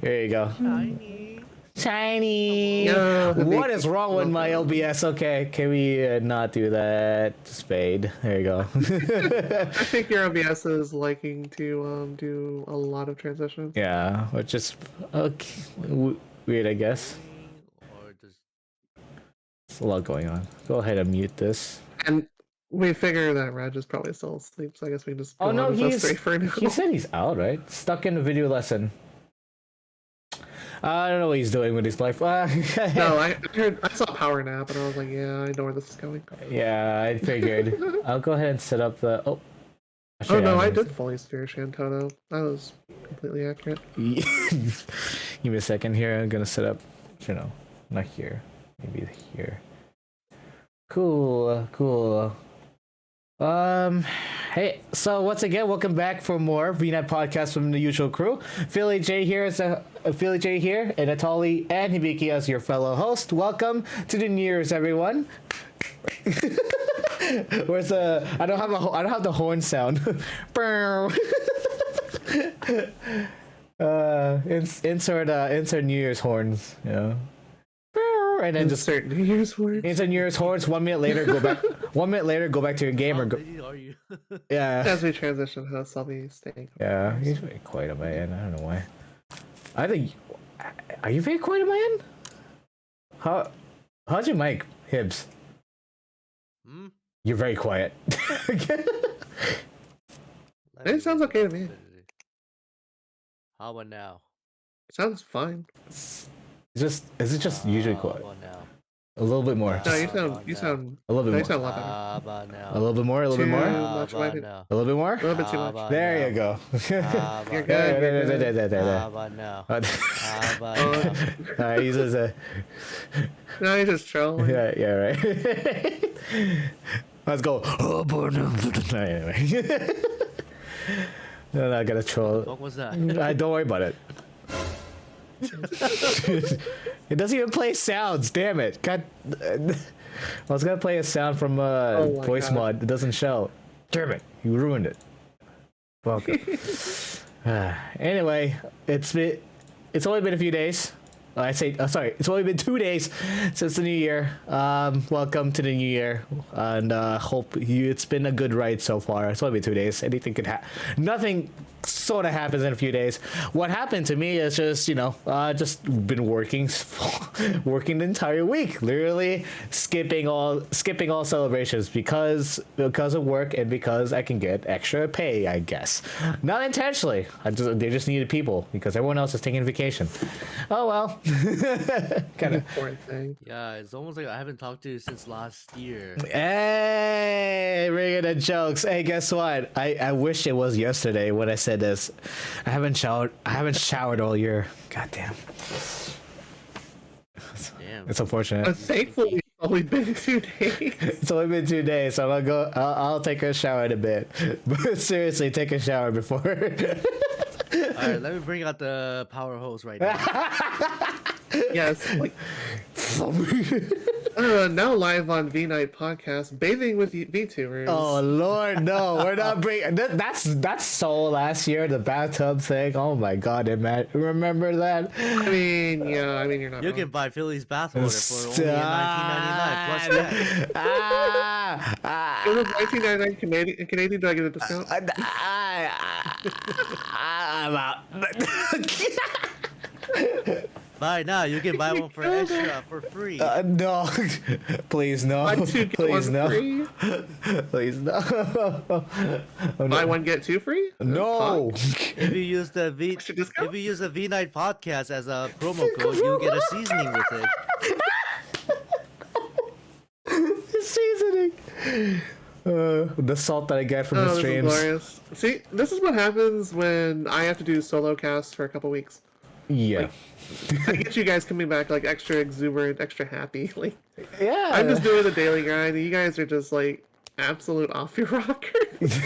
There you go. Shiny. No, What is wrong with my OBS? Okay, can we not do that? Just fade. There you go. I think your OBS is liking to do a lot of transitions. Yeah, which is okay. Weird, I guess. Or just There's a lot going on. Go ahead and mute this. And we figure that Reg is probably still asleep, so I guess we can just go Oh no, on with us he's. three for now. He said he's out, right? Stuck in a video lesson. I don't know what he's doing with his life. No, I saw Power Nap, and I was like, yeah, I know where this is going. Yeah, I figured. I'll go ahead and set up the. Oh. Oh no, I did fully steer Shantoto. That was completely accurate. Give me a second here. I'm gonna set up. You know, not here. Maybe here. Cool. Hey, so once again, welcome back for more VNight Podcast from the usual crew. Philly J here, and Natali and Hibiki as your fellow host. Welcome to the New Year's, everyone. Where's the? I don't have the horn sound. Insert New Year's horns. You know. And then just insert New Year's horns. Insert New Year's horns. 1 minute later, go back. 1 minute later, go back to your game or go. are you? Yeah. As we transition hosts, I'll be staying. Yeah, he's very quiet on my end. I don't know why. I think. Are you very quiet on my end? How's your mic, Hibbs? You're very quiet. It sounds okay to me. How about now? It sounds fine. Is it just usually quiet? How about now? A little bit more. No, Just you sound a little bit no, you more. sound a lot better. How about now? A little bit more. A little bit Too more. much How about light. now? A little bit more. A little bit too much. How There about you go. How You're about good. now? There. How about now? How about now? He's just No, you're just trolling. yeah, right. Let's go. Anyway. No, I gotta troll. What was that? Don't worry about it. It doesn't even play sounds. Damn it! God, I was gonna play a sound from voice God. mod. It doesn't show. Damn it! You ruined it. Welcome. Anyway, it's only been a few days. It's only been 2 days since the new year. Welcome to the new year, and hope it's been a good ride so far. It's only been 2 days. Anything could happen. Nothing sort of happens in a few days. What happened to me is just just been working the entire week, literally skipping all celebrations because of work and because I can get extra pay, I guess. Not intentionally. They just needed people because everyone else is taking vacation. Oh well. Kind of. Poor thing. Yeah, it's almost like I haven't talked to you since last year. Hey, bringing the jokes. Hey, guess what? I wish it was yesterday when I said this. I haven't showered all year. God damn. Damn. It's unfortunate. Thankfully, it's only been 2 days. It's only been 2 days, so I'll take a shower in a bit. But seriously, take a shower before. Alright, let me bring out the power hose right now. Yes. Like, now live on VNight Podcast, bathing with VTubers. Oh Lord, no! We're not bringing. That's so last year, the bathtub thing. Oh my God, remember that? I mean, you're not. You wrong. can buy Philly's bathwater for only $19.99 plus that. It was $19.99 Canadian. Do I get a discount? I'm out. Buy now, you can buy one for extra for free. No, please no. Buy two, get Please one no. free. Please no. Oh, no. Buy one get two free. No. If you use the Extra discount? VNight Podcast as a promo code, you get a seasoning with it. Seasoning. The salt that I get from the This is streams. glorious. See, this is what happens when I have to do solo casts for a couple weeks. Yeah. Like, I get you guys coming back like extra exuberant, extra happy. Like, Yeah. I'm just doing the daily grind, and you guys are just like absolute off your rockers.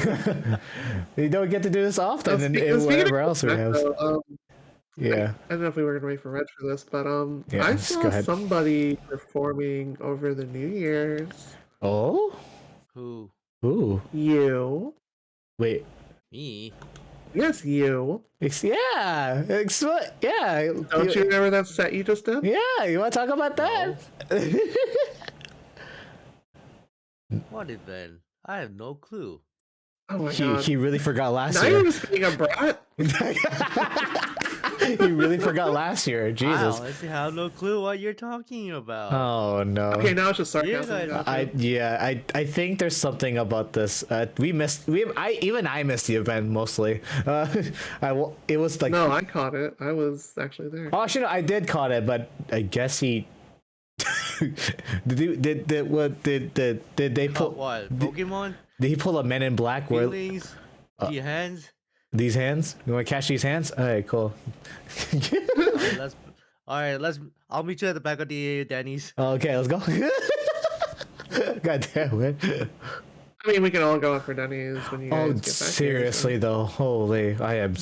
You don't get to do this often in Speaking whatever of else we that, have. though, Yeah. I don't know if we were gonna wait for Reg for this, but Yeah, I just saw go ahead. somebody performing over the New Year's. Oh? Who? Ooh. You. Wait. Me? Yes, you. Yeah. Don't you remember that set you just did? Yeah, you want to talk about that? What event? I have no clue. Oh my god. He really forgot last Now year. you're just being a brat. He really forgot last year. I Jesus. honestly have no clue what you're talking about. Oh no. Okay, now it's just You sarcasm. guys- Gotcha. I think there's something about this. I missed the event mostly. It was like No, I caught it. I was actually there. oh actually no, I did caught it, but I guess he did they pull What? Pokemon? did he pull a Men in Black where Feelings? The hands? these hands? You want to catch these hands? Alright, cool. Let's. I'll meet you at the back of the Denny's. Okay, let's go. God damn it. I mean, we can all go out for Denny's when you guys Oh, get back. seriously though, holy! I'm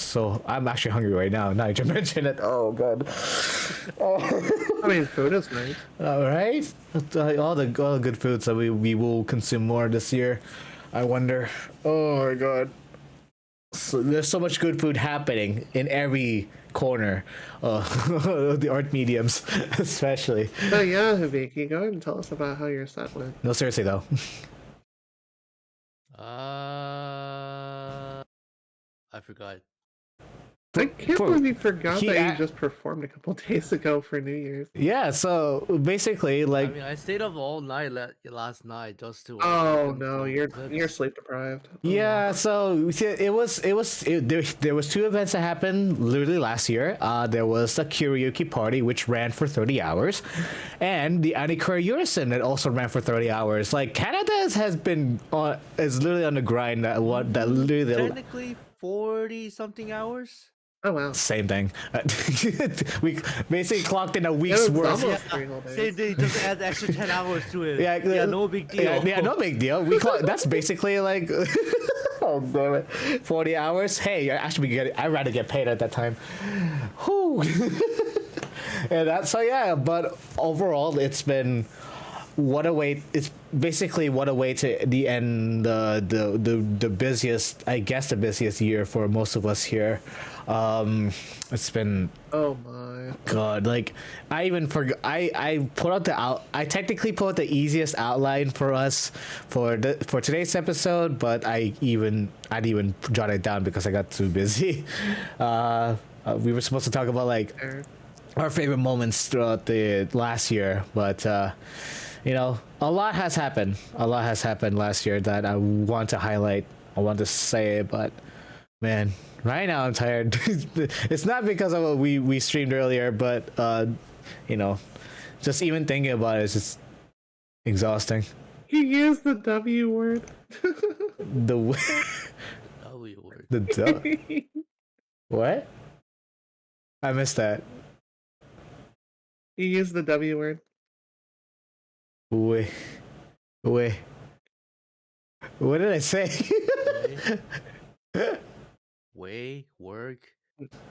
actually hungry right now. Now that you mention it, oh god. I mean, food is nice. All right, all the good foods that we will consume more this year. I wonder. Oh my god. So there's so much good food happening in every corner of the art mediums, especially. But yeah, Hibiki, go ahead and tell us about how your set went. No, seriously though. I forgot. I can't believe you forgot he that a- you just performed a couple days ago for New Year's. Yeah. So basically, I like, mean, I stayed up all night last night just to. Oh no, you're sleep deprived. Oh, yeah, so there was two events that happened literally last year. There was the karaoke party which ran for 30 hours, and the Anikura Yurisen that also ran for 30 hours. Like Canada has been is literally on the grind that literally Technically 40 something hours. Oh wow. same thing. We basically clocked in a It week's was worth. almost 3 whole days. Same thing, just add the extra 10 hours to it. Yeah, no big deal. Yeah, no big deal. That's basically like oh damn it, 40 hours. Hey, I'd rather get paid at that time. Whew. And that's so yeah. But overall, it's been what a way. It's basically what a way to the end the busiest, I guess, the busiest year for most of us here. It's been Oh my. God, like I even forgot. I put out I technically put out the easiest outline for us for today's episode, but I'd even jot it down because I got too busy. We were supposed to talk about like Fair. our favorite moments throughout the last year, but you know, a lot has happened. A lot has happened last year that I want to highlight. I want to say, but man, right now I'm tired. It's not because of what we streamed earlier, but you know, just even thinking about it is just exhausting. You used the W word. The W word. the what? I missed that. You used the W word. Wait. What did I say? Way, work,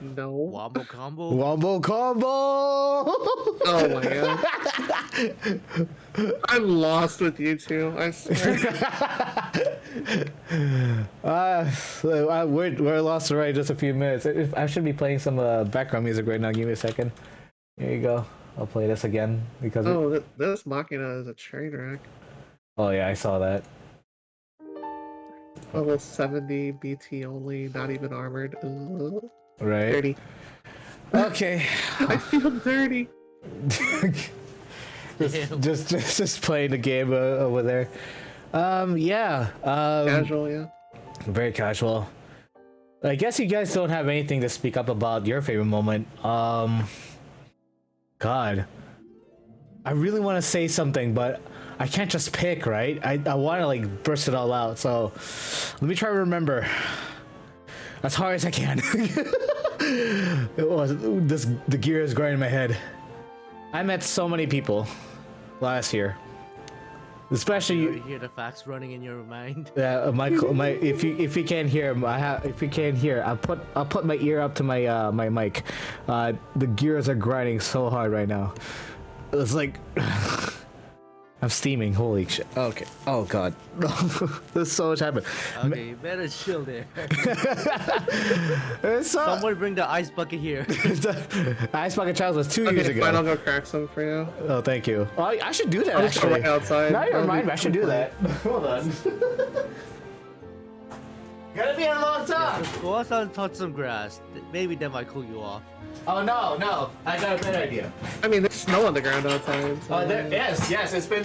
No. wombo combo. Wombo combo. Oh my god. I'm lost with you two. I swear. We're lost already. Just a few minutes. I should be playing some background music right now. Give me a second. Here you go. I'll play this again because. Oh, this Machina is a train wreck. Oh yeah, I saw that. Level 70 BT only, not even armored. Ugh. Right. Dirty. Okay. I feel dirty. just playing the game over there. Yeah. Casual, yeah. Very casual. I guess you guys don't have anything to speak up about your favorite moment. God. I really want to say something, but I can't just pick, right? I want to like burst it all out. So let me try to remember as hard as I can. The gear is grinding my head. I met so many people last year. Especially You hear the facts running in your mind. yeah, my if you can't hear, I'll put my ear up to my my mic. The gears are grinding so hard right now. It's like I'm steaming. Holy shit. Okay. Oh god. There's so much happened. Okay, you better chill there. It's so... Someone bring the ice bucket here. The Ice Bucket Challenge was 2 years Okay, ago. fine, I'll go crack some for you. Oh, thank you. Oh, I should do that I'll just go actually. right outside. Now you That'll remind be me, I should do complete. that. Hold on. Gotta be a long time. Just go outside and touch some grass. Maybe that might cool you off. Oh no, I got a better idea. I mean, there's snow on the ground outside. So Yes, it's been,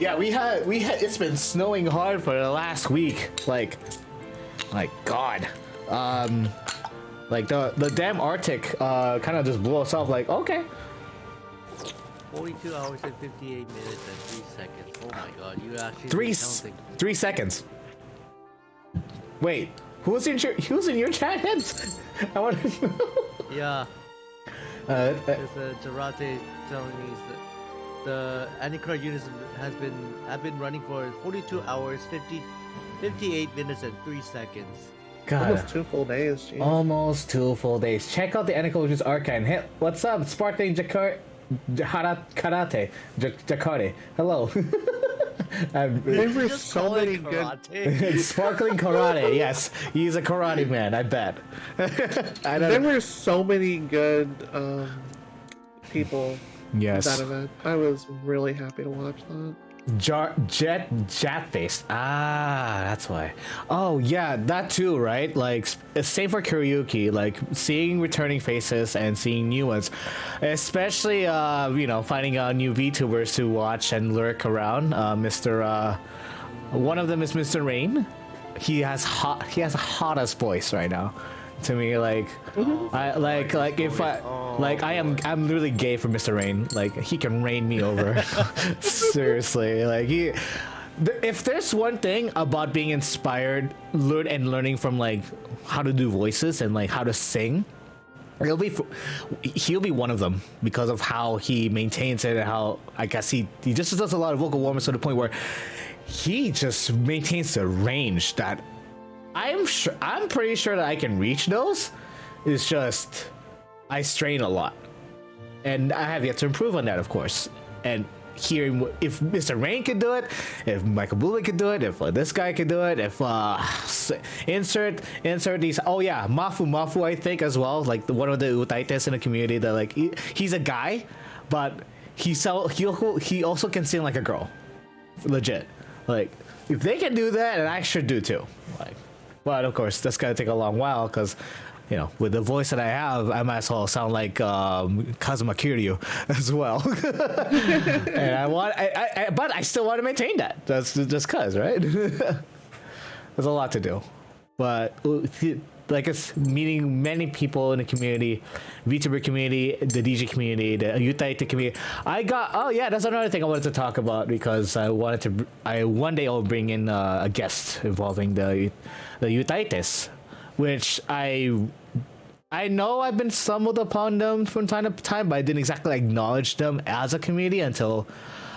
yeah, we had, it's been snowing hard for the last week. Like God, like the damn Arctic, kind of just blew us off. Like, okay, 42 hours and 58 minutes and 3 seconds. Oh my god, you actually counting. 3 seconds. Wait, who's in your chat heads? I want to know. Yeah, Uh, there's Jarate telling me that the anti-car units have been running for 42 hours, 58 minutes and 3 seconds. God. almost 2 full days. Geez. Almost 2 full days. Check out the Anacologist archive. Hey, what's up, Sparkling Karate? Jakarta. Hello. There were Just so call it many good. karate. Sparkling Karate. Yes, he's a karate man. I bet. I There don't. were so many good people at that Yes. event. I was really happy to watch that. Jet based. Ah, that's why. Oh yeah, that too, right? Like it's same for karaoke. Like seeing returning faces and seeing new ones, especially finding out new VTubers to watch and lurk around. One of them is Mr. Rain. He has the hottest voice right now. To me, like I'm literally gay for Mr. Rain. Like he can reign me over. Seriously, like if there's one thing about being inspired, learning from like how to do voices and like how to sing, he'll be one of them because of how he maintains it and how I guess he just does a lot of vocal warm-ups to the point where he just maintains the range that I'm pretty sure that I can reach those. It's just I strain a lot, and I have yet to improve on that, of course. And hearing if Mr. Rain could do it, if Michael Blumen could do it, if this guy could do it, if insert these. Oh yeah, Mafu I think as well, like one of the utaites in the community that like he's a guy, but he also can sing like a girl, legit. Like if they can do that, and I should do too. Like. But of course, that's gonna take a long while because, with the voice that I have, I might as well sound like Kazuma Kiryu as well. And but I still want to maintain that. That's just cause, right? There's a lot to do, but like it's meeting many people in the community, VTuber community, the DJ community, the Utaite community. That's another thing I wanted to talk about because one day I'll bring in a guest involving the Utaites, which I know I've been stumbled upon them from time to time, but I didn't exactly acknowledge them as a community until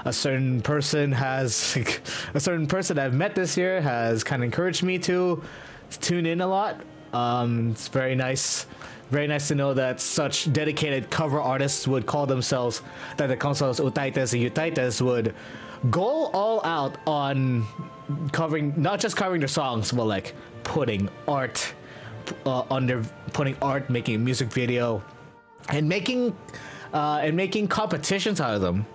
a certain person I've met this year has kind of encouraged me to tune in a lot. It's very nice to know that such dedicated cover artists would call themselves utaites and utaites would go all out on not just covering their songs, but like putting art making a music video and making competitions out of them.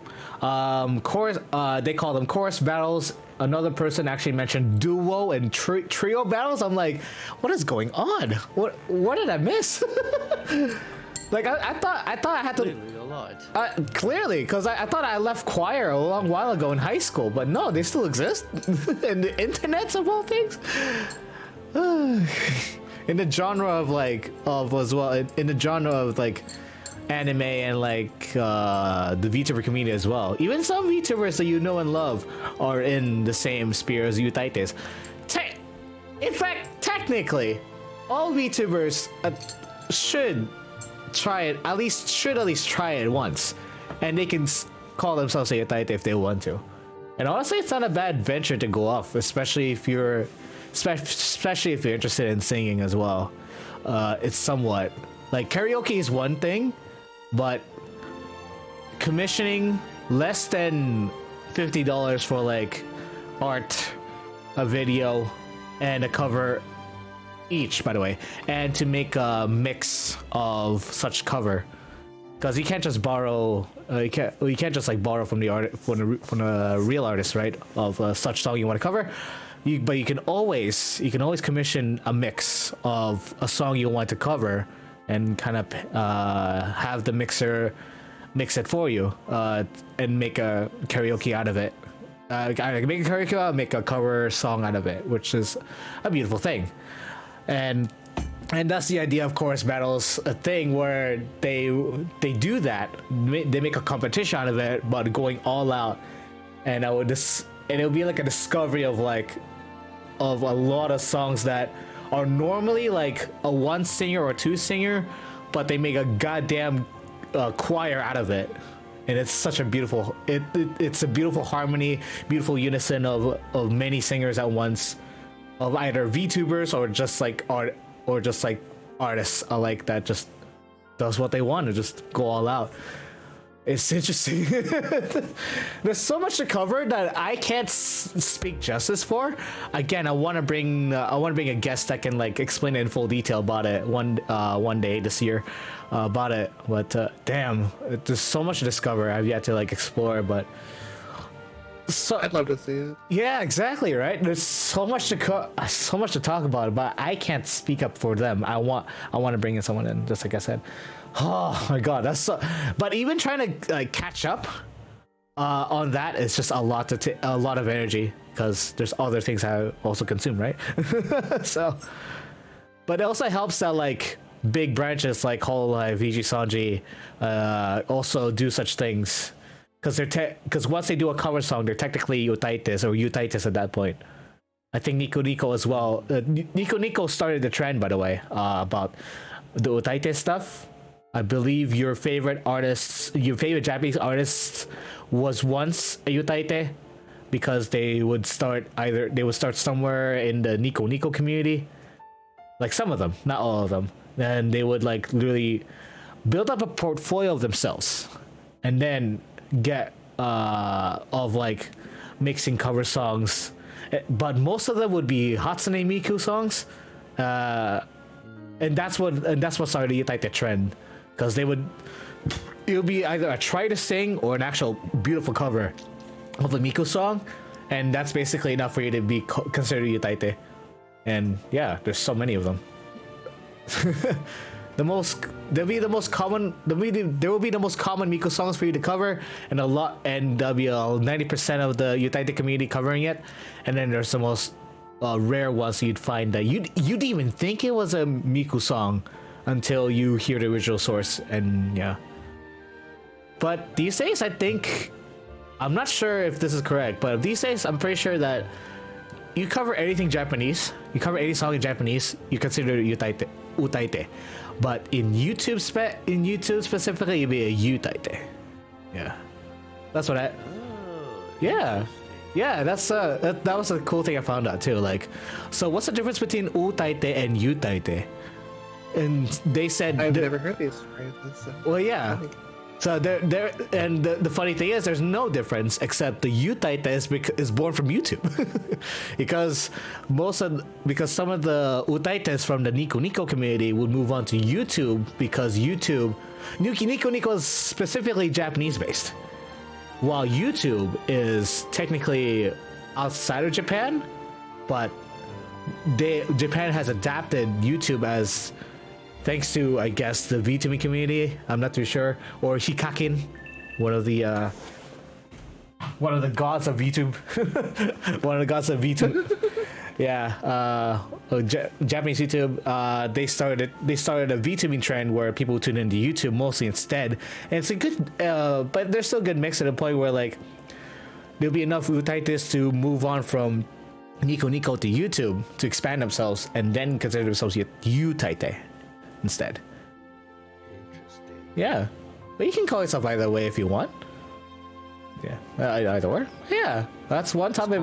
Chorus, they call them chorus battles. Another person actually mentioned duo and trio battles. I'm like, what is going on? What did I miss? Like I thought I had to Clearly a lot. clearly because I thought I left choir a long while ago in high school, but no, they still exist in the internets of all things. In the genre of anime and like the VTuber community as well. Even some VTubers that you know and love are in the same sphere as Utaites. In fact, technically, all VTubers should at least try it once, and they can call themselves a Utaite if they want to. And honestly, it's not a bad venture to go off, especially if you're interested in singing as well. It's somewhat like karaoke is one thing, but commissioning less than $50 for like art, a video, and a cover each, by the way, and to make a mix of such cover, because you can't just borrow, you can't just like borrow from the art from the real artist, right, of such song you want to cover. But you can always commission a mix of a song you want to cover, and kind of have the mixer mix it for you, and make a karaoke out of it. Either make a karaoke or make a cover song out of it, which is a beautiful thing. And that's the idea of chorus battles, a thing where they do that. They make a competition out of it, but going all out, and it'll be like a discovery of a lot of songs that are normally like a one singer or two singer, but they make a goddamn choir out of it. And it's such a beautiful it's a beautiful harmony, beautiful unison of many singers at once, of either VTubers or just like art, or just like artists alike that just does what they want to just go all out. It's interesting. There's so much to cover that I can't speak justice for. Again, I want to bring a guest that can like explain in full detail about it one day this year, about it. But damn, there's so much to discover. I've yet to like explore, but I'd love to see it. Yeah, exactly, right? There's so much to talk about, but I can't speak up for them. I want to bring in someone in, just like I said. Oh my god, that's so. But even trying to like catch up on that is just a lot of energy, because there's other things I also consume, right? So, but it also helps that like big branches like Hololive, VG Sanji, also do such things, because once they do a cover song, they're technically Utaitis at that point. I think Nico Nico as well. Nico Nico started the trend, by the way, about the Utaitis stuff. I believe your favorite Japanese artists was once a Utaite, because they would start somewhere in the Nico Nico community. Like some of them, not all of them. And they would like literally build up a portfolio of themselves, and then get of like mixing cover songs. But most of them would be Hatsune Miku songs. And that's what started the Utaite trend. Because it would be either a try to sing or an actual beautiful cover of a Miku song, and that's basically enough for you to be considered Utaite. And yeah, there's so many of them. There will be the most common Miku songs for you to cover, and there'll be 90% of the Utaite community covering it, and then there's the most rare ones you'd find that you'd even think it was a Miku song until you hear the original source. And yeah, but these days I'm not sure if this is correct, but these days I'm pretty sure that you cover anything Japanese, you cover any song in Japanese, you consider it Utaite. But in YouTube specifically, you'd be a Utaite. Yeah, that's what yeah, that was a cool thing I found out too. Like, so what's the difference between Utaite and Utaite? And they said I've never heard these phrases. So well, yeah. So there, and the funny thing is, there's no difference except the Utaite is born from YouTube, because some of the Utaites from the Nico Nico community would move on to YouTube, because Nico Nico is specifically Japanese based, while YouTube is technically outside of Japan, but Japan has adapted YouTube as, thanks to, I guess, the VTubing community. I'm not too sure, or Hikakin, one of the gods of YouTube. One of the gods of VTube. Yeah, Japanese YouTube. They started a VTubing trend where people tune into YouTube mostly instead, and it's a good, but there's still a good mix at a point where like there'll be enough Utaitis to move on from Nico Nico to YouTube to expand themselves, and then consider themselves Utaite instead. Interesting. Yeah, but you can call yourself either way if you want. Yeah, either way. Yeah, that's one topic.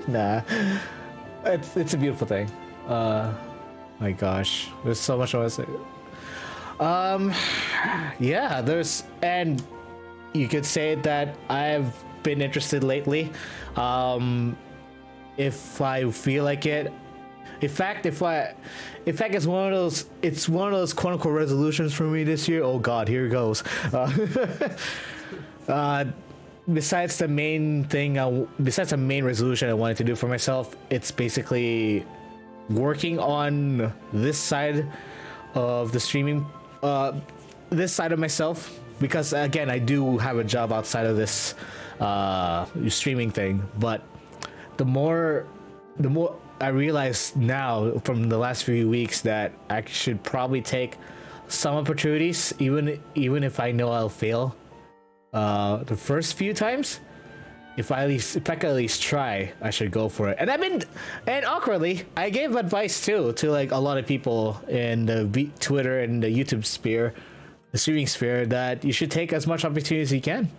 Nah, it's a beautiful thing. My gosh, there's so much I want to say. Yeah, you could say that I've been interested lately. If I feel like it. In fact, it's one of those quote unquote resolutions for me this year. Oh God, here it goes. Besides the main resolution I wanted to do for myself, it's basically working on this side of the streaming, this side of myself, because again, I do have a job outside of this streaming thing. But the more I realize now from the last few weeks that I should probably take some opportunities, even if I know I'll fail the first few times. If I can at least try, I should go for it. And awkwardly, I gave advice too to like a lot of people in the Twitter and the YouTube sphere, the streaming sphere, that you should take as much opportunity as you can.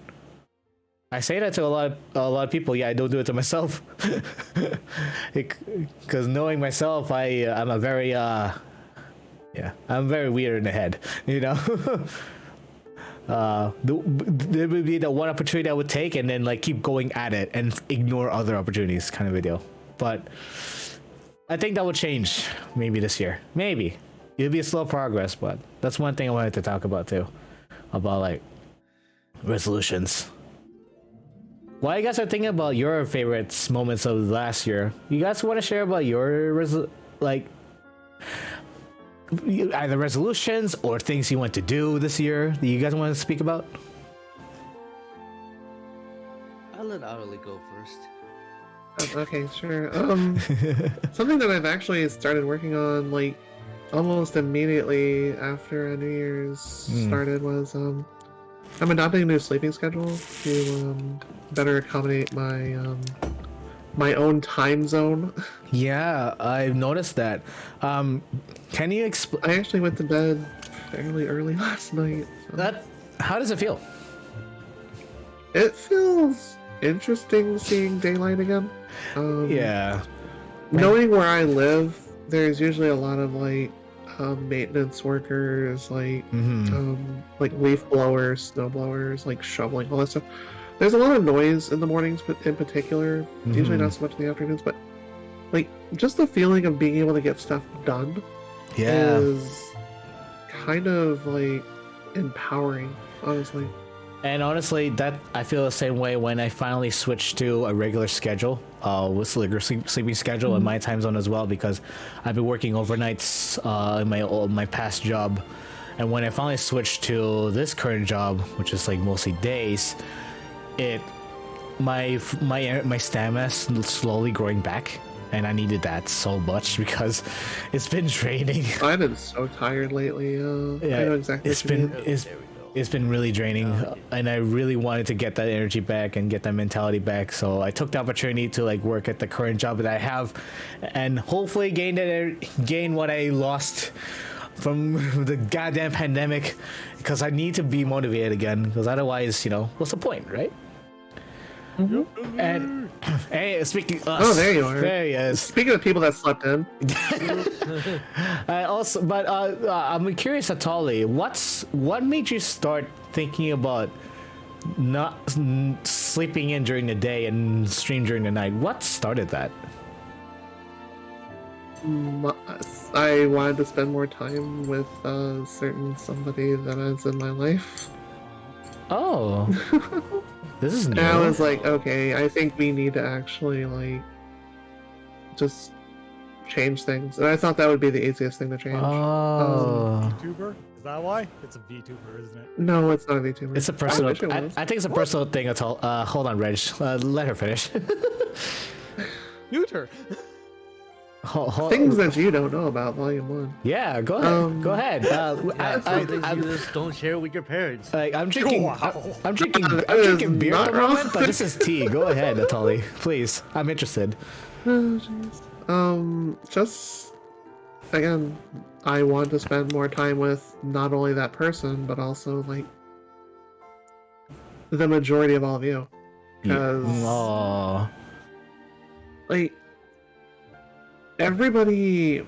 I say that to a lot of people. Yeah, I don't do it to myself, because knowing myself, I'm a very I'm very weird in the head, you know. There would be the one opportunity I would take and then like keep going at it and ignore other opportunities, kind of a deal. But I think that would change maybe this year. Maybe it'll be a slow progress, but that's one thing I wanted to talk about too, about like resolutions. While you guys are thinking about your favorite moments of last year, you guys want to share about your either resolutions or things you want to do this year that you guys want to speak about? I'll let Aureli go first. Okay, sure. Something that I've actually started working on like almost immediately after New Year's started was I'm adopting a new sleeping schedule to better accommodate my my own time zone. Yeah, I've noticed that. Can you explain? I actually went to bed fairly early last night. So. How does it feel? It feels interesting seeing daylight again. Yeah. Knowing where I live, there's usually a lot of like maintenance workers, like leaf blowers, snow blowers, like shoveling, all that stuff. There's a lot of noise in the mornings, but in particular, usually not so much in the afternoons, but like just the feeling of being able to get stuff done is kind of like empowering, honestly. And honestly, that I feel the same way when I finally switched to a regular schedule, with like a sleeping schedule in my time zone as well, because I've been working overnights in my past job, and when I finally switched to this current job, which is like mostly days, my stamina is slowly growing back, and I needed that so much because it's been draining. I've been so tired lately. I know exactly. It's been really draining, and I really wanted to get that energy back and get that mentality back. So I took the opportunity to like work at the current job that I have, and hopefully gain what I lost from the goddamn pandemic, because I need to be motivated again. Because otherwise, what's the point, right? And hey, speaking. There you are. There he is. Speaking of people that slept in. I'm curious, Atali, what made you start thinking about not sleeping in during the day and stream during the night? What started that? I wanted to spend more time with certain somebody that is in my life. Oh. This is new. And I was like, okay, I think we need to actually like just change things, and I thought that would be the easiest thing to change. Oh. VTuber? Is that why? It's a VTuber, isn't it? No, it's not a VTuber. It's a personal. I I think it's a personal thing. At all. Hold on, Reg. Let her finish. Neuter. Things that you don't know about, Volume 1. Yeah, go ahead. Go ahead. I just don't share with your parents. I'm drinking. Wow. I'm drinking beer at the moment, but this is tea. Go ahead, Natali. Please, I'm interested. Oh, jeez. Just again, I want to spend more time with not only that person, but also like the majority of all of you, because like. Everybody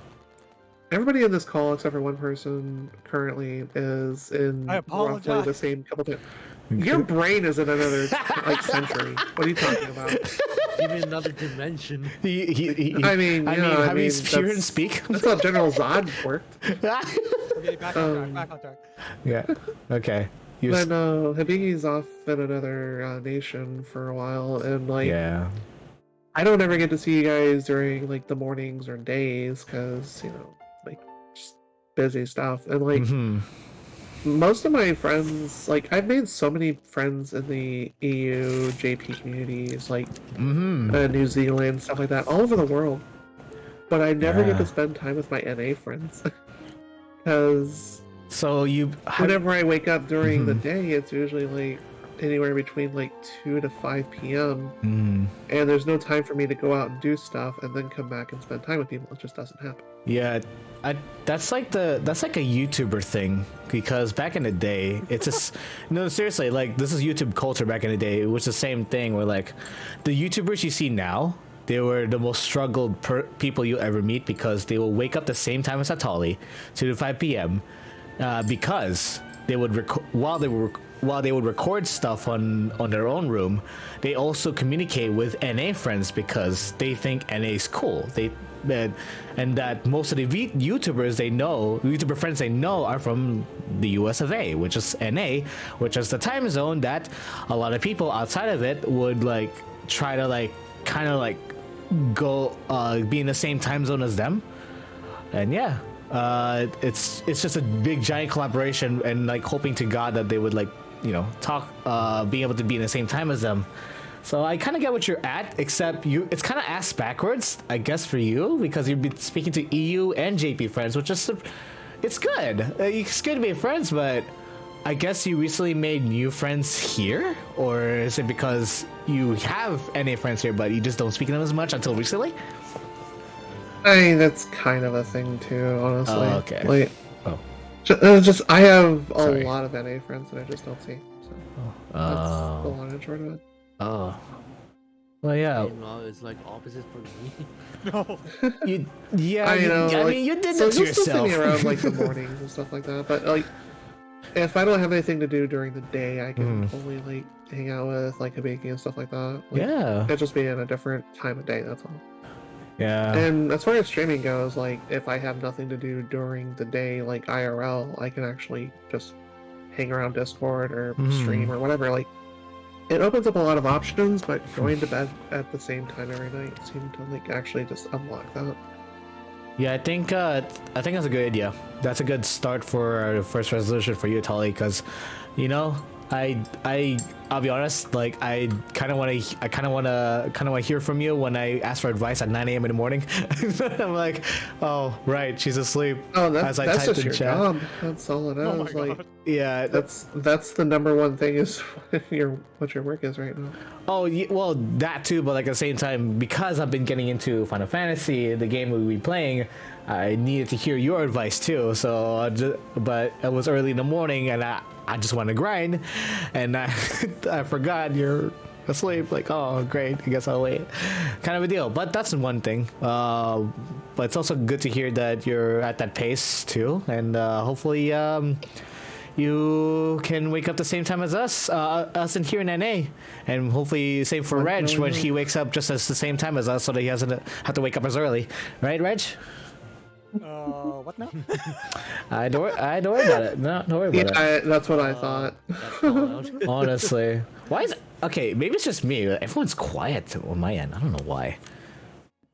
in this call, except for one person, currently is in roughly the same couple times. Your brain is in another like century. What are you talking about? Even another dimension. I mean, have you heard him speak? That's how General Zod worked. Okay, back on track. Back on track. Yeah. Okay. But no, Hibiki's off in another nation for a while, and like, yeah. I don't ever get to see you guys during like the mornings or days because like just busy stuff, and like most of my friends, like I've made so many friends in the EU JP communities, like New Zealand, stuff like that, all over the world, but I never get to spend time with my NA friends because whenever I wake up during the day, it's usually like anywhere between like 2 to 5 p.m. And there's no time for me to go out and do stuff and then come back and spend time with people. It just doesn't happen. Yeah, that's like a YouTuber thing, because back in the day, it's just no, seriously, like this is YouTube culture back in the day. It was the same thing where like the YouTubers you see now, they were the most struggled people you'll ever meet, because they will wake up the same time as Atali, 2 to 5 p.m. Because they would while they would record stuff on their own room, they also communicate with NA friends because they think NA is cool. And that most of the YouTuber friends they know are from the US of A, which is NA, which is the time zone that a lot of people outside of it would like try to like kind of like go be in the same time zone as them. And yeah, it's just a big giant collaboration, and like hoping to God that they would like talk, being able to be in the same time as them. So I kind of get what you're at, except it's kind of ass backwards, I guess, for you, because you've been speaking to EU and JP friends, which is it's good. It's good to be friends, but I guess you recently made new friends here, or is it because you have NA friends here, but you just don't speak to them as much until recently? I mean, that's kind of a thing too, honestly. Oh, okay. Like, just I have a lot of NA friends that I just don't see. So that's the long and short of it. Oh. Well, yeah. Well, it's like opposite for me. No. I know. I like, mean, you did so it to you'll still see yourself. me around like the mornings and stuff like that. But like, if I don't have anything to do during the day, I can totally like hang out with like Hibiki and stuff like that. Like, yeah. it'll just be in a different time of day. That's all. Yeah. And as far as streaming goes, like if I have nothing to do during the day, like IRL, I can actually just hang around Discord or stream or whatever. Like, it opens up a lot of options, but going to bed at the same time every night seemed to like actually just unlock that. Yeah, I think that's a good idea. That's a good start for our first resolution for you, Tali, because I'll be honest, like I kind of want to hear from you when I ask for advice at 9 a.m. in the morning. I'm like, oh right, she's asleep. Oh, that's just your chat. job. That's all it is. Oh my like, God. Yeah, that's the number one thing is what your work is right now. Oh, yeah, well, that too, but like at the same time, because I've been getting into Final Fantasy, the game we'll be playing, I needed to hear your advice too. So, but it was early in the morning, and I just want to grind, and I forgot you're asleep. Like, oh, great, I guess I'll wait. Kind of a deal, but that's one thing. But it's also good to hear that you're at that pace too, and hopefully, you can wake up the same time as us in here in NA, and hopefully same for Reg when he wakes up just as the same time as us, so that he doesn't have to wake up as early, right, Reg? What now? I don't worry about it. No, don't worry about it. That's what I thought. Honestly, why is it? Okay, maybe it's just me. Everyone's quiet on my end. I don't know why.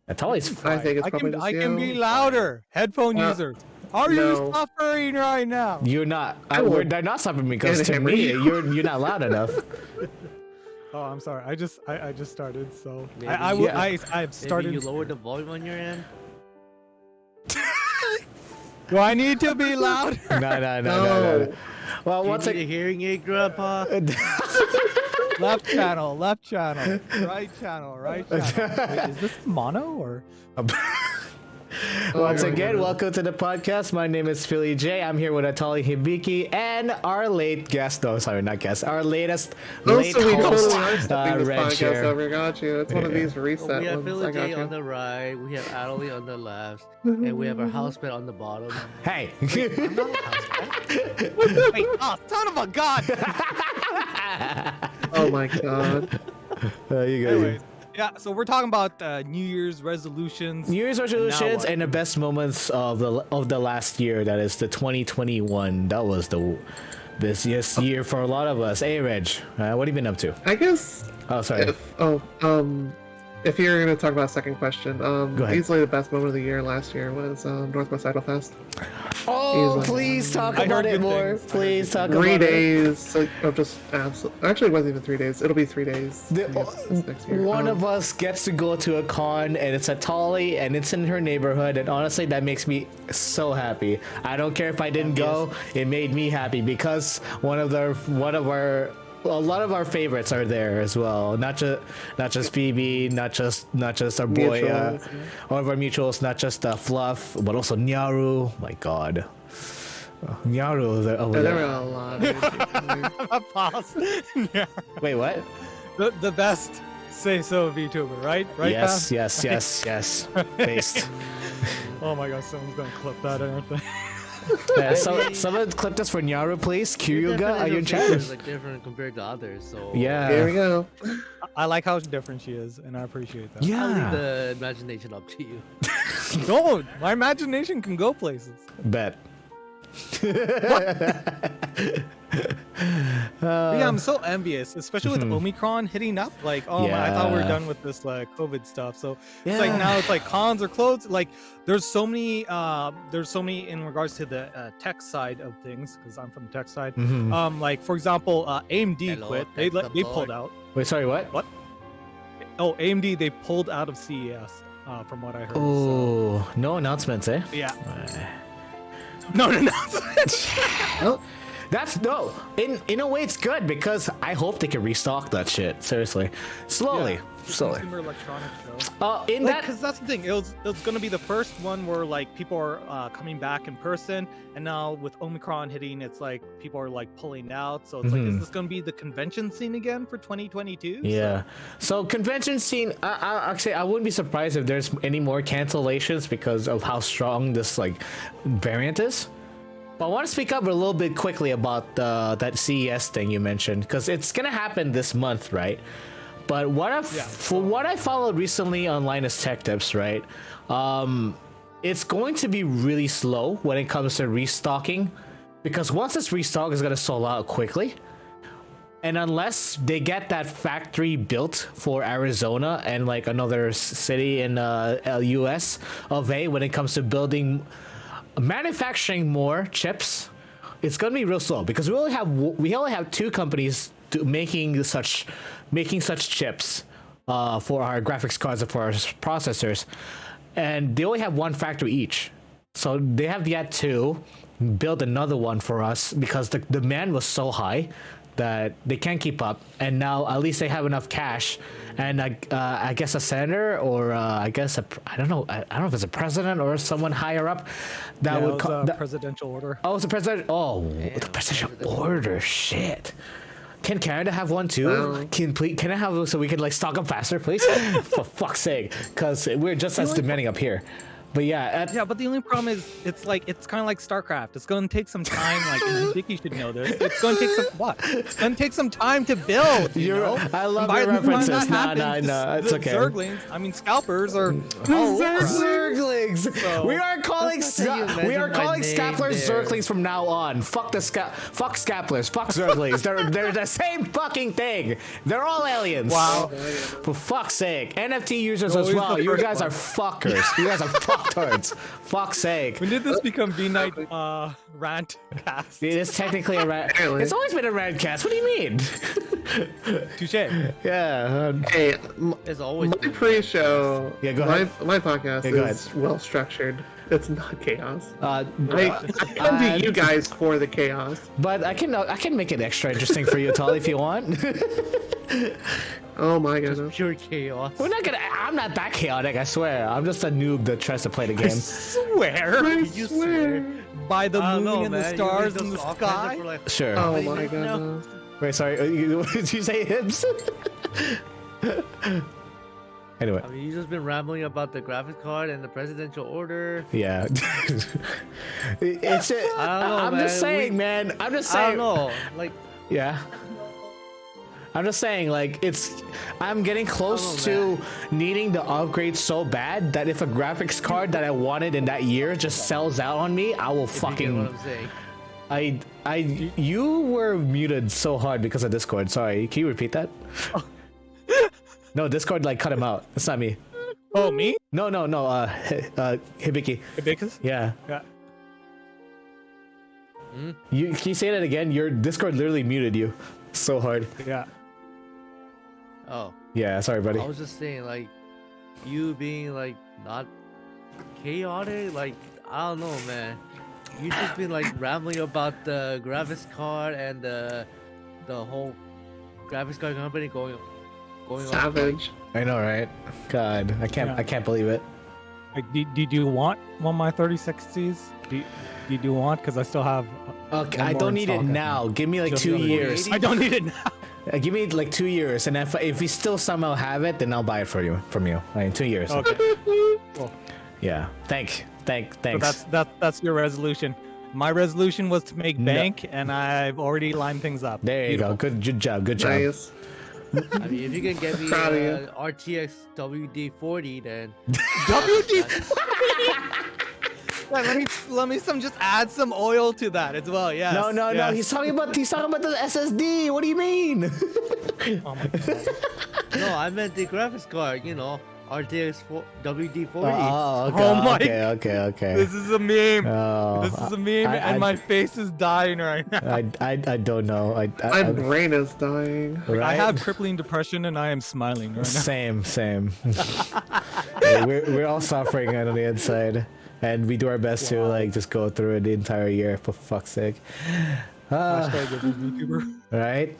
That's always. I think it's probably I can be louder. Headphone users. Are you suffering right now? You're not. They're not stopping me because to me, you're not loud enough. Oh, I'm sorry. I just started, so Maybe I've started. Maybe you lowered the volume on your end. Do I need to be louder? No. Well, once you need a hearing aid, Grandpa. Left channel, right channel. Wait, is this mono or? Once again, welcome to the podcast. My name is Philly J. I'm here with Atali Hibiki and our late guest. No, sorry, not guest. Our late also, we totally are host, stepping this Reg podcast here. over. Got you. It's one of these reset We have ones. Philly I got J on you. the right, we have Adelie on the left, and we have our house pet on the bottom. Hey. Wait, oh, son of a god! Oh my god. You guys. Anyways, yeah. So we're talking about New Year's resolutions. New Year's resolutions what? and the best moments of the last year. That is the 2021. That was the busiest year for a lot of us. Hey, Reg, what have you been up to? I guess Oh, sorry. if you're gonna talk about second question, ahead. easily the best moment of the year last year was Northwest Idolfest. Oh, He's like, please talk I about heard it good more. things. Please talk about 3 it. days of just absolute. Actually, it wasn't even 3 days. It'll be 3 days. this next year. One of us gets to go to a con, and it's at Tolly, and it's in her neighborhood, and honestly, that makes me so happy. I don't care if I didn't go; it made me happy because a lot of our favorites are there as well. Not just Phoebe, not just our boy, Mutuals, all of our mutuals, not just Fluff, but also Nyaru. My God, Nyaru. There were a lot. Of Pause. Yeah. Wait, what? The best say so VTuber, right? Right, Yes, Pam? yes. Based. Oh my god, someone's gonna clip that, aren't they? Someone clipped us for Nyaru, please. Your Kyuga, are you in definition of chat? is like different compared to others. So Yeah. Here we go. I like how different she is, and I appreciate that. I'll leave Yeah. the imagination up to you. Don't. My imagination can go places. Bet. Yeah, I'm so envious, especially with Omicron hitting up. Like, oh man, I thought we were Yeah. done with this COVID stuff. So it's like Yeah. now it's like cons are closed. Like there's so many in regards to the tech side of things, because I'm from the tech side. Mhm. Like for example, AMD Hello, quit. tech They support. pulled out. Wait, sorry, what? Oh, AMD they pulled out of CES. From what I heard. So, Oh, no announcements, eh? yeah. No. Oh, That's no. In a way, it's good because I hope they can restock that shit. Seriously, slowly. Consumer electronics show. In that, Because that's the thing. It was going to be the first one where like people are coming back in person, and now with Omicron hitting, it's like people are like pulling out. So it's like, is this going to be the convention scene again for 2022? yeah. So convention scene. Actually, I wouldn't be surprised if there's any more cancellations because of how strong this like variant is. But I want to speak up a little bit quickly about that CES thing you mentioned because it's gonna happen this month, right? But for what I followed recently on Linus Tech Tips, right? It's going to be really slow when it comes to restocking because once it's restocked, it's gonna sold out quickly. And unless they get that factory built for Arizona and like another city in US of A when it comes to manufacturing more chips, it's gonna be real slow because we only have two companies making such chips for our graphics cards and for our processors, and they only have one factory each. So they have yet to build another one for us because the demand was so high that they can't keep up. And now at least they have enough cash, and I guess a senator or I don't know if it's a president or someone higher up that would call presidential order. Oh, it's a president. Oh, the presidential order. Shit. Can Canada have one too? Can I have so we can like stock up faster, please? For fuck's sake, because we're just as demanding up here. But yeah, But the only problem is it's kind of like StarCraft. It's going to take some time. Like, and Vicky should know this. It's going to take It's going to take some time to build. You know? I love And your by the time references. that No, happens, it's the okay. Zerglings, I mean scalpers are. all over. Zerglings. So- We are calling That's not how you mention my name Scapplers there. Zerglings from now on. Fuck Scapplers. Fuck Zerglings. They're the same fucking thing. They're all aliens. Wow. For fuck's sake. NFT users No, as he's well. the You first guys one. are fuckers. You guys are fucktards. Fuck's sake. When did this become VNight rant cast? It is technically a rant. Apparently. It's always been a rant cast. What do you mean? Touche. Yeah. hey, It's always my been pre-show. Yeah, go ahead. My podcast Yeah, go is well structured. It's not chaos. Uh, I come to you guys for the chaos. but I can make it extra interesting for you, Tolly, if you want. Oh my goodness. pure chaos. I'm not that chaotic, I swear. I'm just a noob that tries to play the game. Swear I You swear. by the I don't moon know, and the man. stars You and read the those all kinds of sky. for, like, Sure. Oh Wait, my no. goodness. Wait, sorry. Did you say hips? Anyway, I mean, you've just been rambling about the graphics card and the presidential order. yeah. I don't know, I'm just man. saying, man. I'm just I saying. don't know. Like, Yeah. I'm just saying, like, I'm getting close to needing the upgrade so bad that if a graphics card that I wanted in that year just sells out on me, I will If you get fucking. what I'm saying. You were muted so hard because of Discord. Sorry, can you repeat that? No, Discord like cut him out. It's not me. Oh, me? No. Hibiki. Hibicus? Yeah. Yeah. Hmm? Can you say that again? Your Discord literally muted you so hard. Yeah. Oh, Yeah, sorry, buddy. I was just saying, like, you being like not chaotic. Like, I don't know, man. You just been like rambling about the graphics card and the whole graphics card company going on. Savage. I know, right? God, I can't believe it. Like, did you want one of my 3060s? Did you want? Because I still have. Okay, one I more don't need in it stock, I now. think. Give me like Just 2 the other years. I don't need it now. Give me like 2 years, and if we still somehow have it, then I'll buy it from you. I mean, 2 years. Okay. Cool. Yeah. Thanks. So that's your resolution. My resolution was to make No. bank, and I've already lined things up. There you go. Good job. Nice. I mean, if you can get me Proud of you. RTX WD-40, then WD. Yeah, let me just add some oil to that as well. Yes. No. yes. He's talking about the SSD. What do you mean? Oh my God. no, I meant the graphics card. You know, RTX WD-40. Oh, okay. Oh my- Okay. This is a meme. Oh, This is a meme, and my face is dying right now. I don't know. My brain is dying. I right? have crippling depression, and I am smiling right now. Same. Yeah, we're all suffering on the inside, and we do our best to like just go through it the entire year. For fuck's sake. Hashtag every VTuber.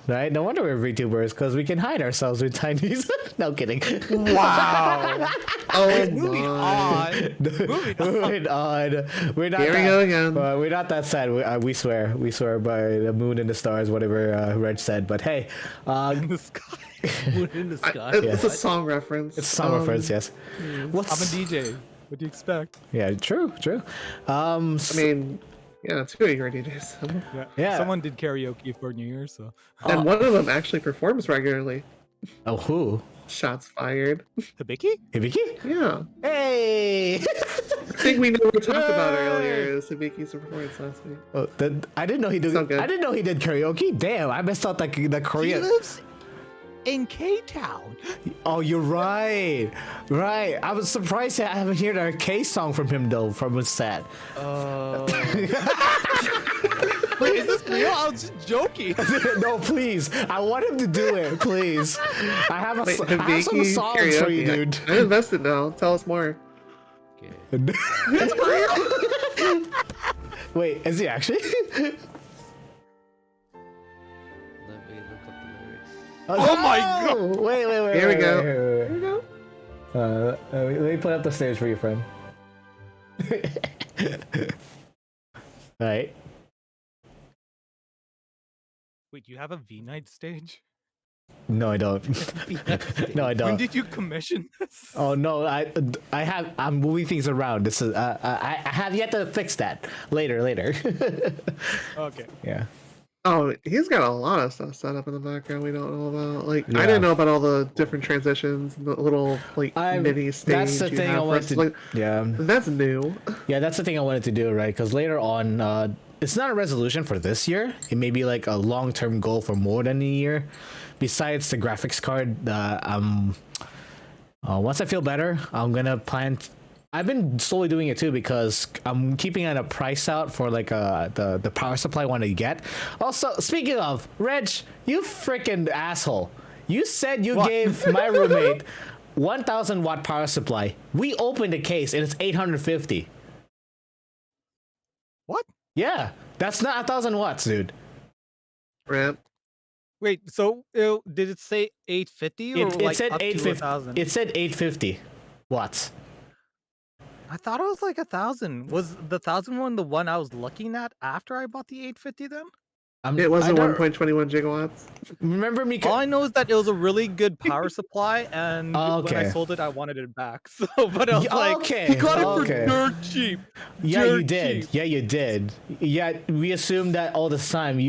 Right. No wonder we're VTubers, because we can hide ourselves with Chinese. No kidding. Wow. Oh Moving my. on. Moving on. We're not. Here we that, go again. we're not that sad. We swear. We swear by the moon and the stars, whatever Reg said. But hey, In the sky. Moon in the sky. It's a What? song reference. it's a song reference, yes. I'm a What's DJ. What do you expect? yeah? True. I mean, yeah, two of your DJs. Yeah. Someone did karaoke for New Year's, so. And one of them actually performs regularly. oh, who? Shots fired. Hibiki? Hibiki? Yeah. Hey. I think we never talked about earlier is Hibiki's performance last week. Oh, I didn't know he did. So good. I didn't know he did karaoke. Damn, I missed out the He Korean. lives in K-Town. Oh, you're right. Right. I was surprised that I haven't heard a K song from him though. From his set. Wait, is this real? I was just joking. No, please. I want him to do it, please. I have Wait, I have some Hibiki songs for you, karaoke. dude. I invested now. Tell us more. Okay. Wait, is he actually? Let me look up the lyrics. Oh my God! Wait. Here we go. Wait. Here we go. Let me put up the stage for you, friend. Right. Wait, you have a VNight stage? No, I don't. No, I When don't. did you commission this? Oh no, I have. I'm moving things around. This is. I have yet to fix that. Later. Okay. Yeah. Oh, he's got a lot of stuff set up in the background we don't know about. Like, Yeah. I didn't know about all the different transitions, the little like mini stage. That's the you thing I have for wanted us. to. Like, Yeah. that's new. Yeah, that's the thing I wanted to do, right? Because later on, it's not a resolution for this year. It may be like a long-term goal for more than a year. Besides the graphics card, once I feel better, I'm gonna plan. I've been slowly doing it too because I'm keeping a price out for like the power supply I want to get. Also, speaking of Reg, you freaking asshole! You said you What? gave my roommate 1,000 watt power supply. We opened the case and it's 850. What? Yeah, that's not 1,000 watts, dude. Ramp. Wait, so did it say 850 or It like said up to 850. 1,000? It said 850 watts. I thought it was like 1,000. Was the 1,000 one the one I was looking at after I bought the 850 then? It wasn't I don't 1.21 gigawatts. remember me. All I know is that it was a really good power supply, and when I Okay. sold it, I wanted it back. So, but I was Yeah, like, okay, he got it okay. for dirt cheap. Yeah, you dirt did. cheap. Yeah, you did. Yeah, we assumed that all this time.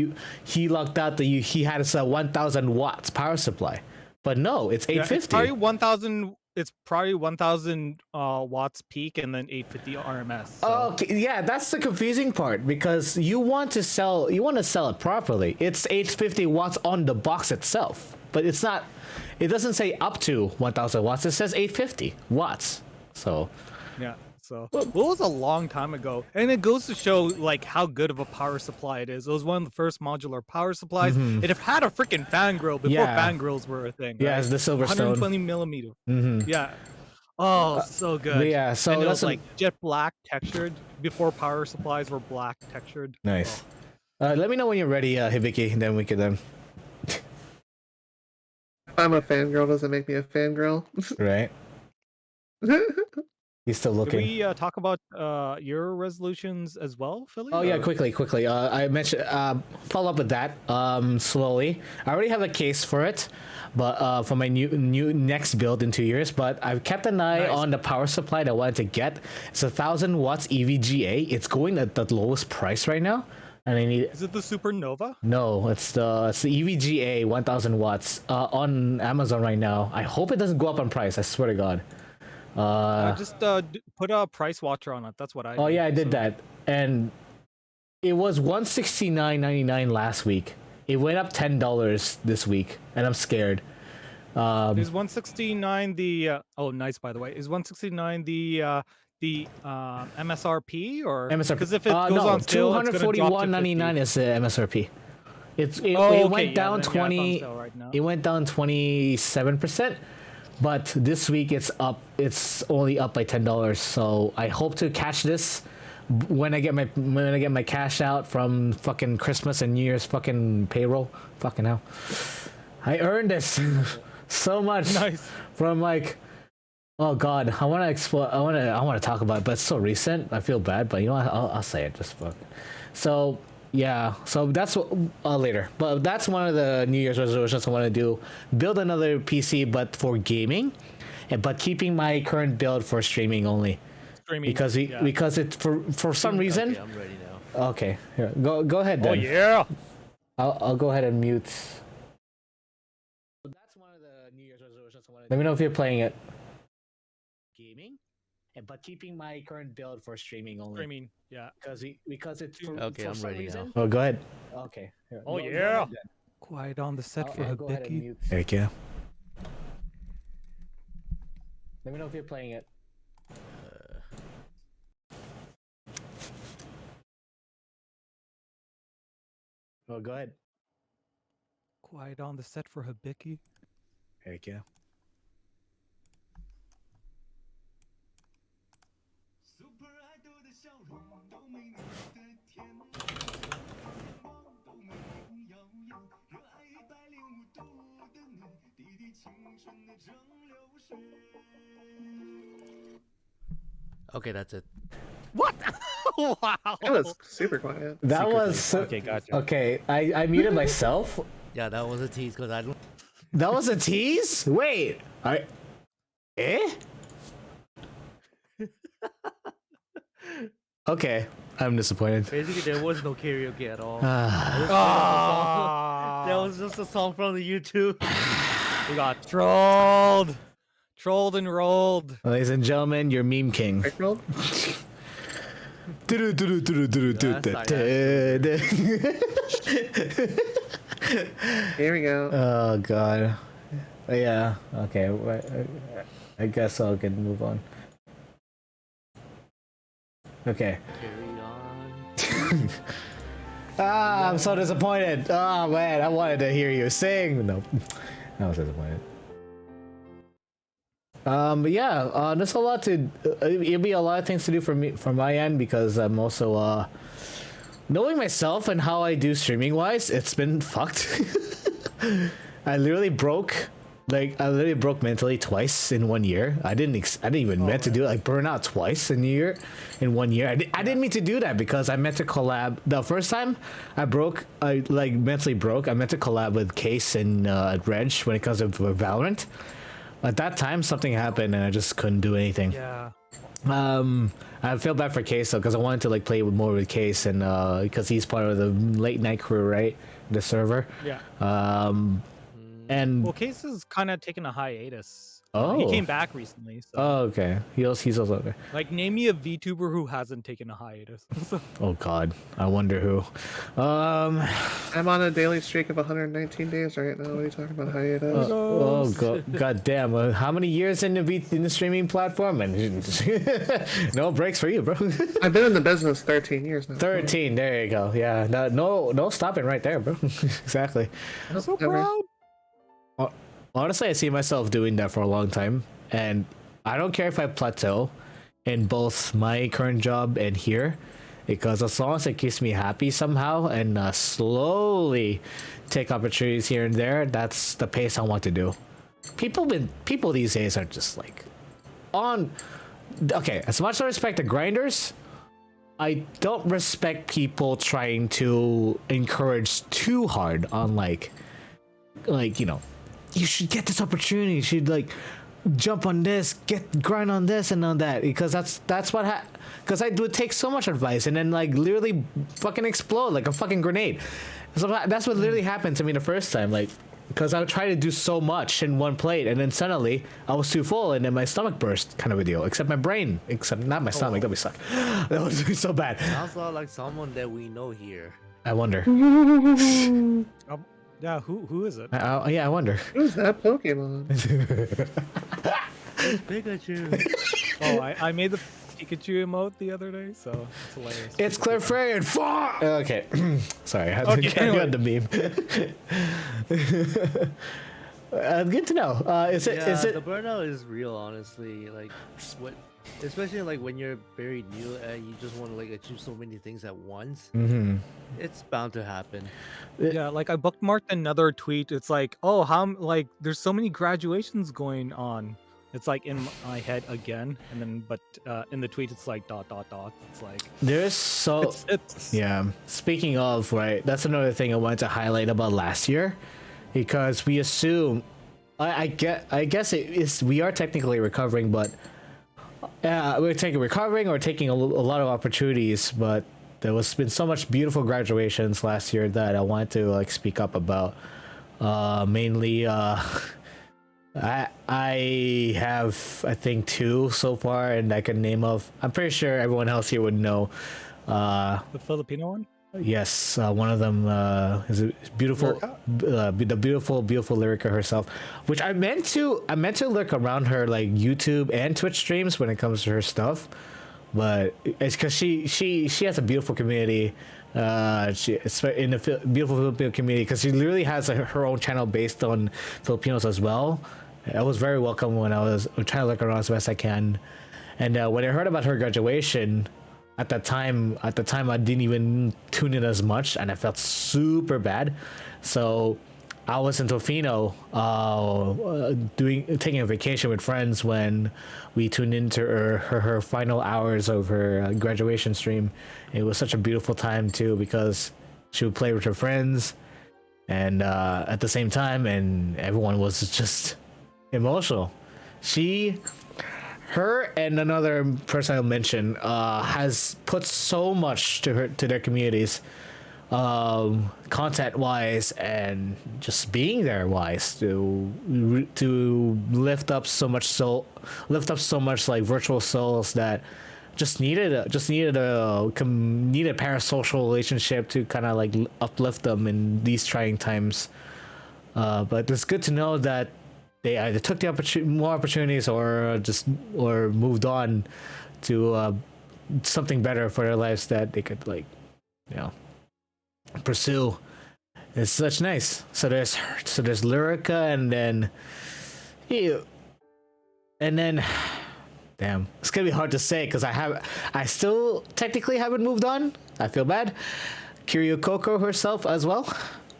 He locked out that he had a 1,000 watts power supply, but no, it's Yeah, 850. it's probably 1,000. It's probably 1,000 watts peak, and then 850 RMS. So. Okay, yeah, that's the confusing part because you want to sell it properly. It's 850 watts on the box itself, but it's not. It doesn't say up to 1,000 watts. It says 850 watts. So Yeah. So it was a long time ago, and it goes to show like how good of a power supply it is. It was one of the first modular power supplies. It had a freaking fan grill before Yeah. fan grills were a thing. yeah, right? it's the Silverstone. 120 millimeter. Mm-hmm. Yeah. Oh, so good. Yeah, so and it that's was like jet black textured before power supplies were black textured. nice. Let me know when you're ready, Hibiki, and then we can I'm a fangirl. Doesn't make me a fangirl. right. He's still Did looking. we talk about your resolutions as well, Philly? Oh yeah, or- quickly. I mentioned follow up with that slowly. I already have a case for it, but for my new next build in 2 years. But I've kept an eye Nice. on the power supply that I wanted to get. It's 1,000 watts EVGA. It's going at the lowest price right now, and I need. Is it the Supernova? No, it's the EVGA 1,000 watts on Amazon right now. I hope it doesn't go up on price. I swear to God. Just put a price watcher on it. That's what I. Oh did, yeah, I did so- that, and it was $169.99 last week. It went up $10 this week, and I'm scared. Is 169 the? Oh, nice. By the way, is 169 the MSRP or MSRP. Because if it goes no, on sale, it's gonna drop to 241.99 is the MSRP. It okay, went yeah, down then, yeah, it's on 20. sale right now. It went down 27%, but this week it's up. It's only up by $10. So I hope to catch this when I get my cash out from fucking Christmas and New Year's fucking payroll. Fucking hell, I earned this so much Nice. from like. Oh God, I want to explore. I want to talk about it, but it's so recent. I feel bad, but you know what? I'll say it. Just fuck. So yeah, so that's what later. But that's one of the New Year's resolutions I want to do: build another PC, but for gaming, but keeping my current build for streaming only. Streaming, Because yeah. because it for some reason. Okay, I'm ready now. Okay, here, go ahead then. Oh yeah. I'll go ahead and mute. That's one of the New Year's resolutions I want to. Let me know if you're playing it. Gaming, but keeping my current build for streaming only. Streaming, yeah. Because it's Okay, for I'm some ready reason. now. Oh, go ahead. Okay. Here, Oh, go yeah. ahead then. Quiet on the set for I'll go ahead and Hibiki. mute. There you go. Let me know if you're playing it. Oh, go ahead. Quiet on the set for Hibiki. There you go. Okay, that's it. What? Wow. That was super quiet. That Secret was taste. Okay, gotcha. Okay, I muted myself. Yeah, that was a tease because I don't. That was a tease? Wait. Eh? Okay, I'm disappointed. Basically, there was no karaoke at all. Ah. That was just a song from the YouTube. We got trolled. Trolled and rolled. Ladies and gentlemen, your meme king. Rickrolled? Here we go. Oh god. Yeah. Okay. I guess I can move on. Okay. Carry on. I'm so disappointed. Oh man, I wanted to hear you sing. No, I was disappointed. But yeah, there's a lot to. It'll be a lot of things to do for me from my end because I'm also knowing myself and how I do streaming wise. It's been fucked. I literally broke Like I literally broke mentally twice in 1 year. I didn't even meant to do it. Like burn out twice in a year, in 1 year. I didn't mean to do that because I meant to collab. The first time I like mentally broke. I meant to collab with Case and Reg when it comes to Valorant. At that time, something happened and I just couldn't do anything. Yeah. I feel bad for Case though because I wanted to like play more with Case and because he's part of the late night crew, right? The server. Yeah. And Well, Case is kind of taking a hiatus. Oh. He came back recently. So. oh, okay. He's also okay. Like, name me a VTuber who hasn't taken a hiatus. Oh God, I wonder who. I'm on a daily streak of 119 days right now. What are you talking about hiatus? God damn. How many years in the streaming platform? And no breaks for you, bro. I've been in the business 13 years now. 13. There you go. Yeah. No stopping right there, bro. Exactly. I'm so Never. proud. Honestly, I see myself doing that for a long time, and I don't care if I plateau in both my current job and here, because as long as it keeps me happy somehow and slowly take opportunities here and there, that's the pace I want to do. People these days are just like on. Okay, as much as I respect the grinders, I don't respect people trying to encourage too hard on like you know. You should get this opportunity. You should like jump on this, grind on this and on that, because that's what because I would take so much advice and then like literally fucking explode like a fucking grenade. So that's what literally happened to me the first time, like because I would try to do so much in one plate and then suddenly I was too full and then my stomach burst, kind of a deal. Except my brain, except not my stomach. That would suck. That was so bad. Sounds a lot like someone that we know here. I wonder. Yeah, who is it? Yeah, I wonder. Who's that Pokemon? It's Pikachu. Oh, I made the Pikachu emote the other day, so it's hilarious. It's Clairfarian. Fuck. Okay. Sorry, I had Okay, to anyway. get the meme. Good to know. Is it? Yeah, the burnout is real, honestly. Like, especially like when you're very new and you just want to like achieve so many things at once. Mm-hmm. It's bound to happen. Yeah, like I bookmarked another tweet. It's like, oh, like there's so many graduations going on. It's like in my head again, and then but in the tweet it's like ... It's like There's so it's yeah. Speaking of, right, that's another thing I wanted to highlight about last year, because we assume, I guess it is, we are technically recovering, but we're recovering or taking a lot of opportunities, but there was been so much beautiful graduations last year that I wanted to like speak up about. Mainly, I have I think 2 so far, and I can name of. I'm pretty sure everyone else here would know. the Filipino one. Yes, one of them is a beautiful, the beautiful Lyrica herself, which I meant to look around her like YouTube and Twitch streams when it comes to her stuff, but it's because she has a beautiful community. It's in the beautiful Filipino community, because she literally has her own channel based on Filipinos as well. I was very welcome when I was trying to look around as best I can, and when I heard about her graduation. At the time, I didn't even tune in as much, and I felt super bad. So I was in Tofino, taking a vacation with friends when we tuned into her final hours of her graduation stream. It was such a beautiful time too, because she would play with her friends, and at the same time, and everyone was just emotional. Her and another person I'll mention has put so much to their communities, content wise and just being there wise, to lift up so much like virtual souls that just needed a parasocial relationship to kind of like uplift them in these trying times. But it's good to know that they either took the more opportunities or moved on to something better for their lives that they could pursue. It's such nice. So there's Lyrica, and then damn, it's gonna be hard to say because I still technically haven't moved on. I feel bad. Kiryu Coco herself as well.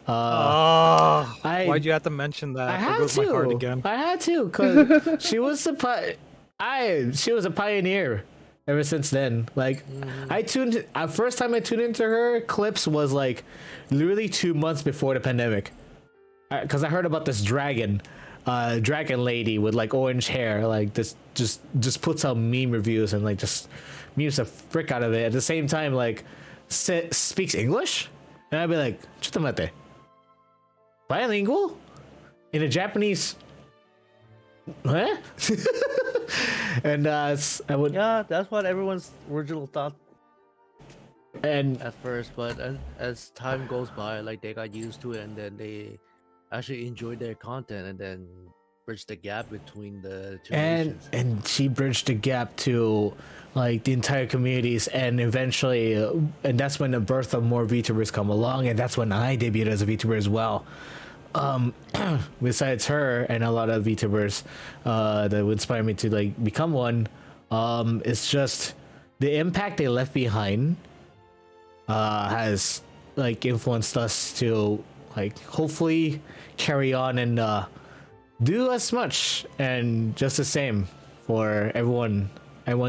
Why'd you have to mention that? I There had goes my heart to. again. I had to, cause she was she was a pioneer. Ever since then, like first time I tuned into her clips was like literally 2 months before the pandemic, because I heard about this dragon lady with like orange hair, like this just puts out meme reviews and like just memes the frick out of it. At the same time, like speaks English, and I'd be like, "Chutamate, bilingual in a Japanese." Huh? And I would. Yeah, that's what everyone's original thought And at first, but as time goes by, like they got used to it, and then they actually enjoyed their content, and then bridged the gap between the two nations. and she bridged the gap to like the entire communities, and eventually, and that's when the birth of more VTubers come along, and that's when I debuted as a VTuber as well. Besides her and a lot of VTubers that would inspire me to like become one, it's just the impact they left behind has like influenced us to like hopefully carry on and do as much and just the same for everyone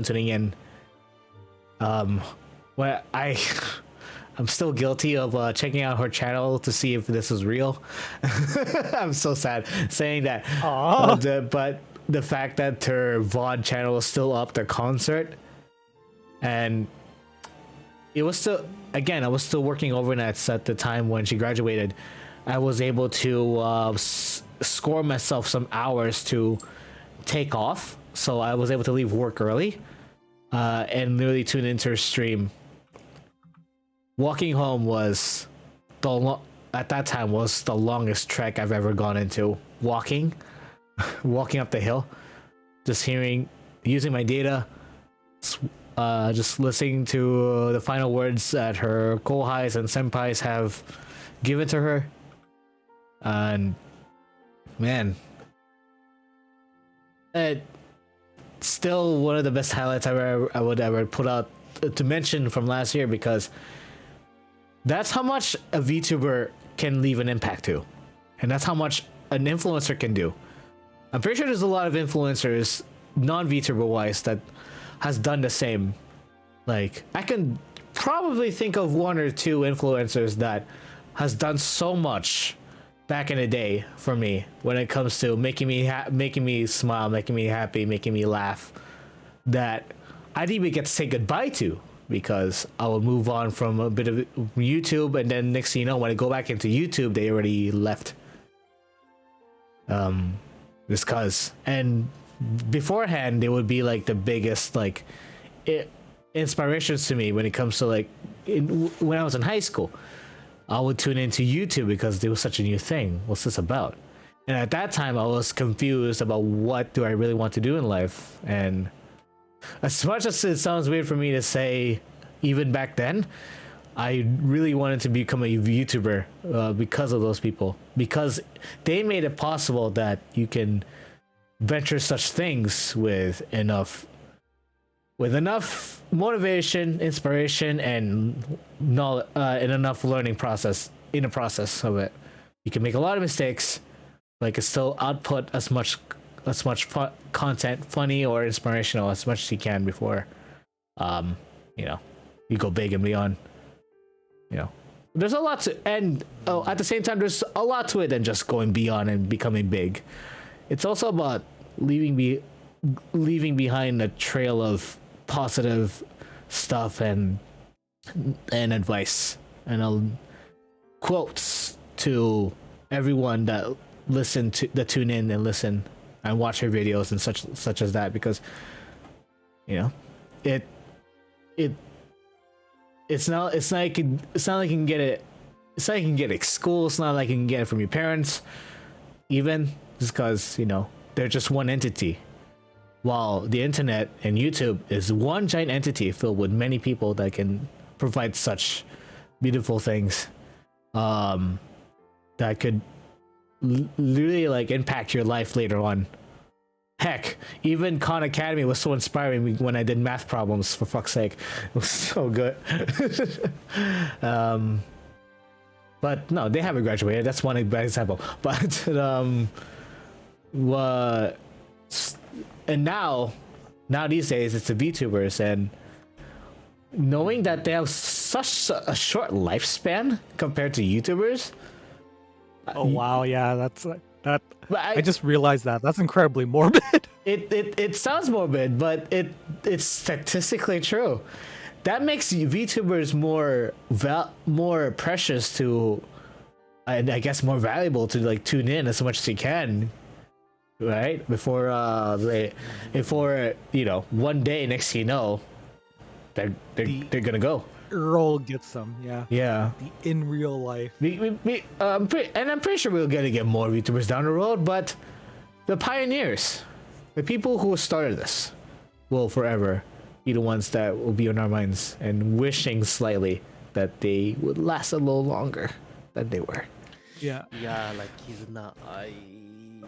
tuning in. Well, I'm still guilty of checking out her channel to see if this is real. I'm so sad saying that. But the fact that her VOD channel is still up, the concert, and it was still, again, I was still working overnights at the time when she graduated. I was able to score myself some hours to take off, so I was able to leave work early and literally tune into her stream. Walking home was at that time was the longest trek I've ever gone into. Walking up the hill, just using my data, just listening to the final words that her kohais and senpais have given to her, and man, it's still one of the best highlights I would ever put out to mention from last year, because that's how much a VTuber can leave an impact to, and that's how much an influencer can do. I'm pretty sure there's a lot of influencers, non-VTuber wise, that has done the same. Like, I can probably think of one or two influencers that has done so much back in the day for me when it comes to making me smile, making me happy, making me laugh, that I didn't even get to say goodbye to, because I would move on from a bit of YouTube, and then next thing you know, when I go back into YouTube, they already left. Just cause, and beforehand, they would be like the biggest like inspirations to me when it comes to like when I was in high school. I would tune into YouTube because it was such a new thing. What's this about? And at that time, I was confused about what do I really want to do in life. And as much as it sounds weird for me to say, even back then, I really wanted to become a YouTuber because of those people, because they made it possible that you can venture such things with enough motivation, inspiration, and knowledge, and enough learning process in the process of it. You can make a lot of mistakes, but you can still output as much content, funny or inspirational, as much as you can before you go big and beyond. There's a lot to, and at the same time, there's a lot to it than just going beyond and becoming big. It's also about leaving behind a trail of positive stuff and advice and quotes to everyone that tune in and listen and watch her videos and such as that, because it's not like you can get it. It's not like you can get it at school. It's not like you can get it from your parents, even, just because they're just one entity. While the internet and YouTube is one giant entity filled with many people that can provide such beautiful things, that could literally like impact your life later on. Heck, even Khan Academy was so inspiring when I did math problems, for fuck's sake. It was so good. But no, they haven't graduated. That's one bad example. But what? And now these days it's the VTubers, and knowing that they have such a short lifespan compared to YouTubers. Oh wow, yeah, that's that. But I just realized that's incredibly morbid. it sounds morbid, but it's statistically true. That makes VTubers more precious to, and I guess more valuable to like tune in as much as you can, right? Before one day next thing you know, they're gonna go. Earl gets them, yeah. Yeah. In real life. I'm pretty sure we're gonna get more VTubers down the road, but the pioneers, the people who started this, will forever be the ones that will be on our minds and wishing slightly that they would last a little longer than they were. Yeah. Yeah, like he's not.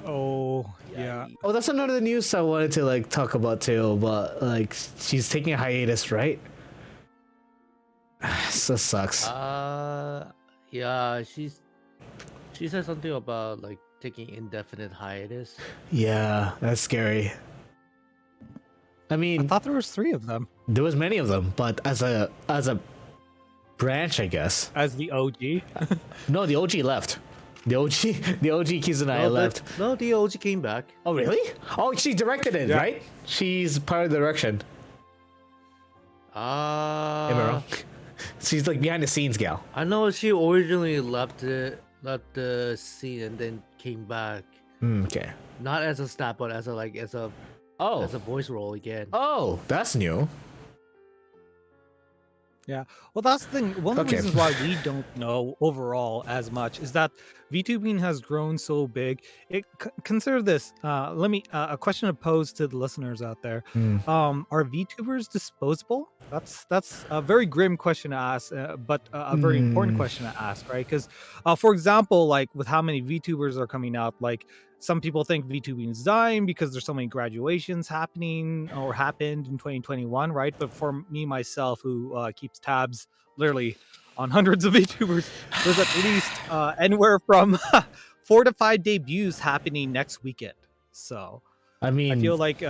Oh, yeah. Oh, that's another news I wanted to like talk about too. But like, she's taking a hiatus, right? So sucks. Yeah, she said something about like taking indefinite hiatus. Yeah, that's scary. I mean, I thought there was 3 of them. there was many of them, but as a branch, I guess. As the OG. No, the OG left. The OG Kizunai left. No, the OG came back. Oh, really? Oh, she directed it, Yeah. right? She's part of the direction. Am I wrong? She's like behind the scenes gal. I know she originally left the scene and then came back, Okay. not as a staff, but as a Oh. voice role again. Oh, that's new. Yeah. Well, that's the thing. One of the Okay. reasons why we don't know overall as much is that VTubing has grown so big. Consider this. Let me a question to pose to the listeners out there. Are VTubers disposable? That's a very grim question to ask, but a very important question to ask, right? Because, for example, like with how many VTubers are coming out, like some people think VTubing is dying because there's so many graduations happening or happened in 2021, right? But for me, myself, who keeps tabs literally on hundreds of VTubers, there's at least anywhere from 4 to 5 debuts happening next weekend. So I mean, I feel like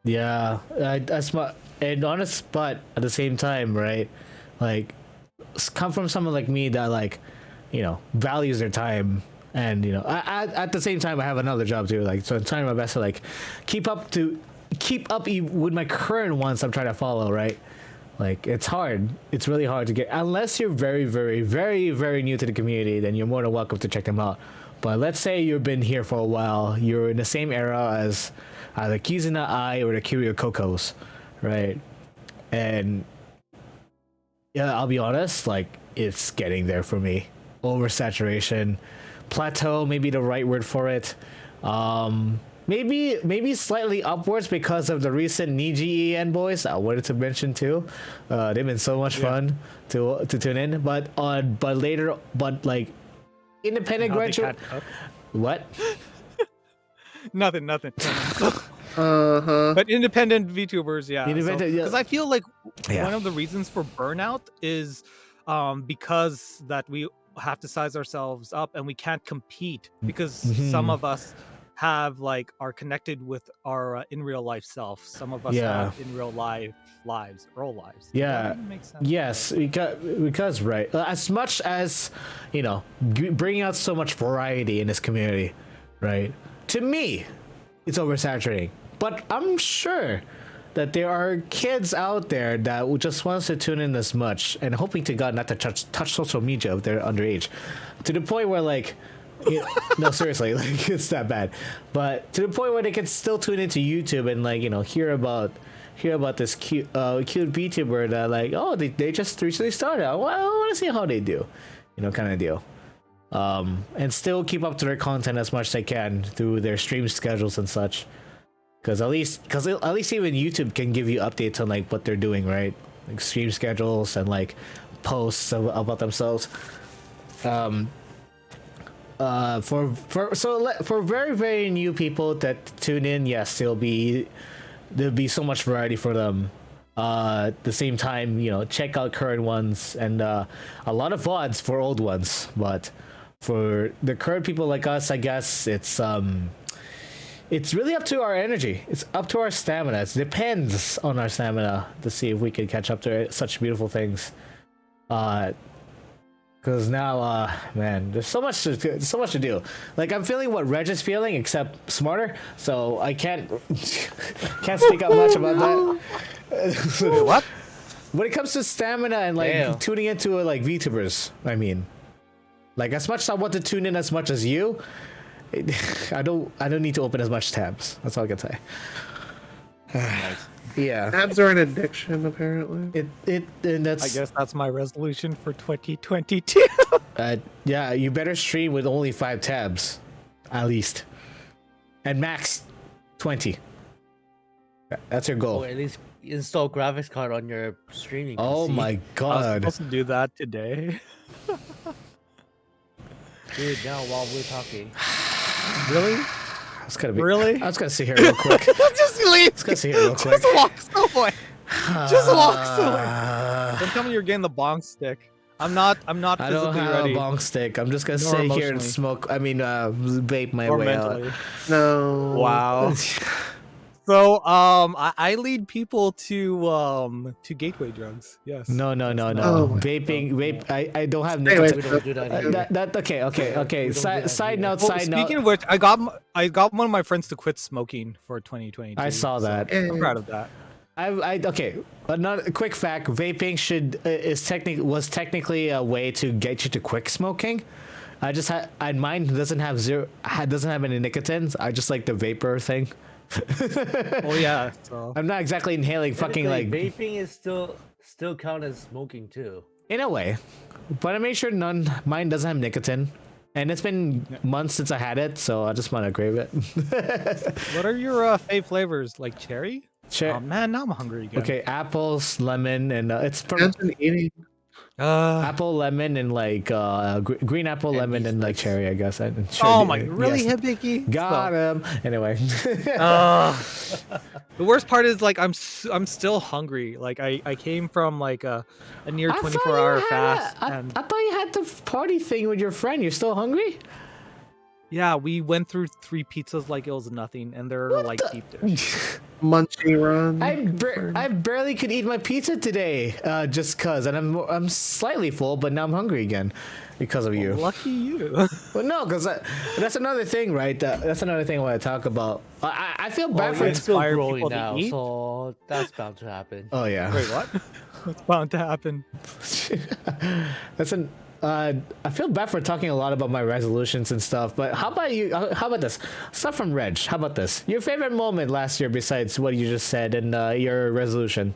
yeah, that's my and honest, but at the same time, right? Like, come from someone like me that like, values their time, and I at the same time I have another job too. Like, so I'm trying my best to like keep up with my current ones I'm trying to follow, right? Like, it's hard. It's really hard to get unless you're very, very, very, very new to the community. Then you're more than welcome to check them out. But let's say you've been here for a while. You're in the same era as the Kizuna Ai or the Kiryu Kokos, right? And yeah, I'll be honest, like, it's getting there for me. Oversaturation, plateau, maybe the right word for it. Maybe slightly upwards because of the recent Niji EN boys. I wanted to mention too. They've been so much fun to tune in. But like independent graduate. What? Nothing. Uh-huh. But independent VTubers, yeah. Independent, yeah. Because I feel like Yeah. one of the reasons for burnout is because that we have to size ourselves up and we can't compete because some of us are connected with our in real life self. Some of us have in real life lives. Yeah. That makes sense. Yes, because right. As much as bringing out so much variety in this community, right? To me, it's oversaturating. But I'm sure that there are kids out there that just wants to tune in as much and hoping to God not to touch social media if they're underage, to the point where like. No, seriously, like it's that bad. But to the point where they can still tune into YouTube and like hear about this cute VTuber that like they just recently started. Well, I want to see how they do, kind of deal. And still keep up to their content as much as they can through their stream schedules and such. Because at least even YouTube can give you updates on like what they're doing, right? Like stream schedules and like posts about themselves. For very, very new people that tune in, yes, there'll be so much variety for them. At the same time, check out current ones and a lot of VODs for old ones. But for the current people like us, I guess it's really up to our energy. It's up to our stamina. It depends on our stamina to see if we can catch up to such beautiful things. Because now, man, there's so much to do. Like I'm feeling what Reg is feeling, except smarter. So I can't speak up much about that. What? When it comes to stamina and like Damn. tuning into like VTubers, I mean, like as much as I want to tune in as much as you. I don't need to open as much tabs. That's all I can say. Yeah. Tabs are an addiction, apparently. And that's I guess that's my resolution for 2022. yeah, you better stream with only 5 tabs, at least, and max 20. That's your goal. Or at least install graphics card on your streaming. Oh PC. my I was god. supposed to do that today. Dude, now while we're talking. Really? I was gonna be. Really? I was gonna sit here real quick. Just leave. Let's go see here real quick. Just walk away. Just walk away. Don't tell me you're getting the bong stick. I'm not I physically don't have ready. a bong stick. I'm just gonna Nor sit here and emotionally. smoke. I mean, vape my Or way out. mentally. No. Wow. So I lead people to gateway drugs. Yes. No. Oh my Vape. I don't have Stay away nicotine. We don't do that here. That okay. We don't do Side that side here. note. Well, Side speaking note. of which, I got one of my friends to quit smoking for 2022. I saw so that. I'm proud of that. Okay. Another quick fact: vaping was technically a way to get you to quit smoking. Mine doesn't have any nicotine. I just like the vapor thing. Oh yeah. So I'm not exactly inhaling fucking like Technically, vaping is still count as smoking too. in a way, but I made sure mine doesn't have nicotine, and it's been months since I had it, so I just want to grab it. what are your fave flavors? Like cherry? Cher- Oh man, now I'm hungry again. okay, apples, lemon, and it's from Depends on eating. apple, lemon, and like green apple, And lemon, and like these cherry, I guess. And Oh my, really, yes. Hibiki? Got him. Anyway. The worst part is like I'm still hungry. Like I came from like a near I thought 24-hour you had fast. I and thought you had the party thing with your friend. You're still hungry? yeah, we went through 3 pizzas like it was nothing, and they're What like the- deep dish. Munchie run. I barely could eat my pizza today, just cause, and I'm slightly full, but now I'm hungry again, because of you. Lucky you. But no, cause that's another thing, right? That's another thing I want to talk about. I feel Well, bad for. you're still inspire growing people to now, eat? so that's bound to happen. Oh yeah. Wait, what? What's bound to happen? That's an. I feel bad for talking a lot about my resolutions and stuff, but how about you? How about this? Stuff from Reg. How about this? Your favorite moment last year, besides what you just said, and your resolution.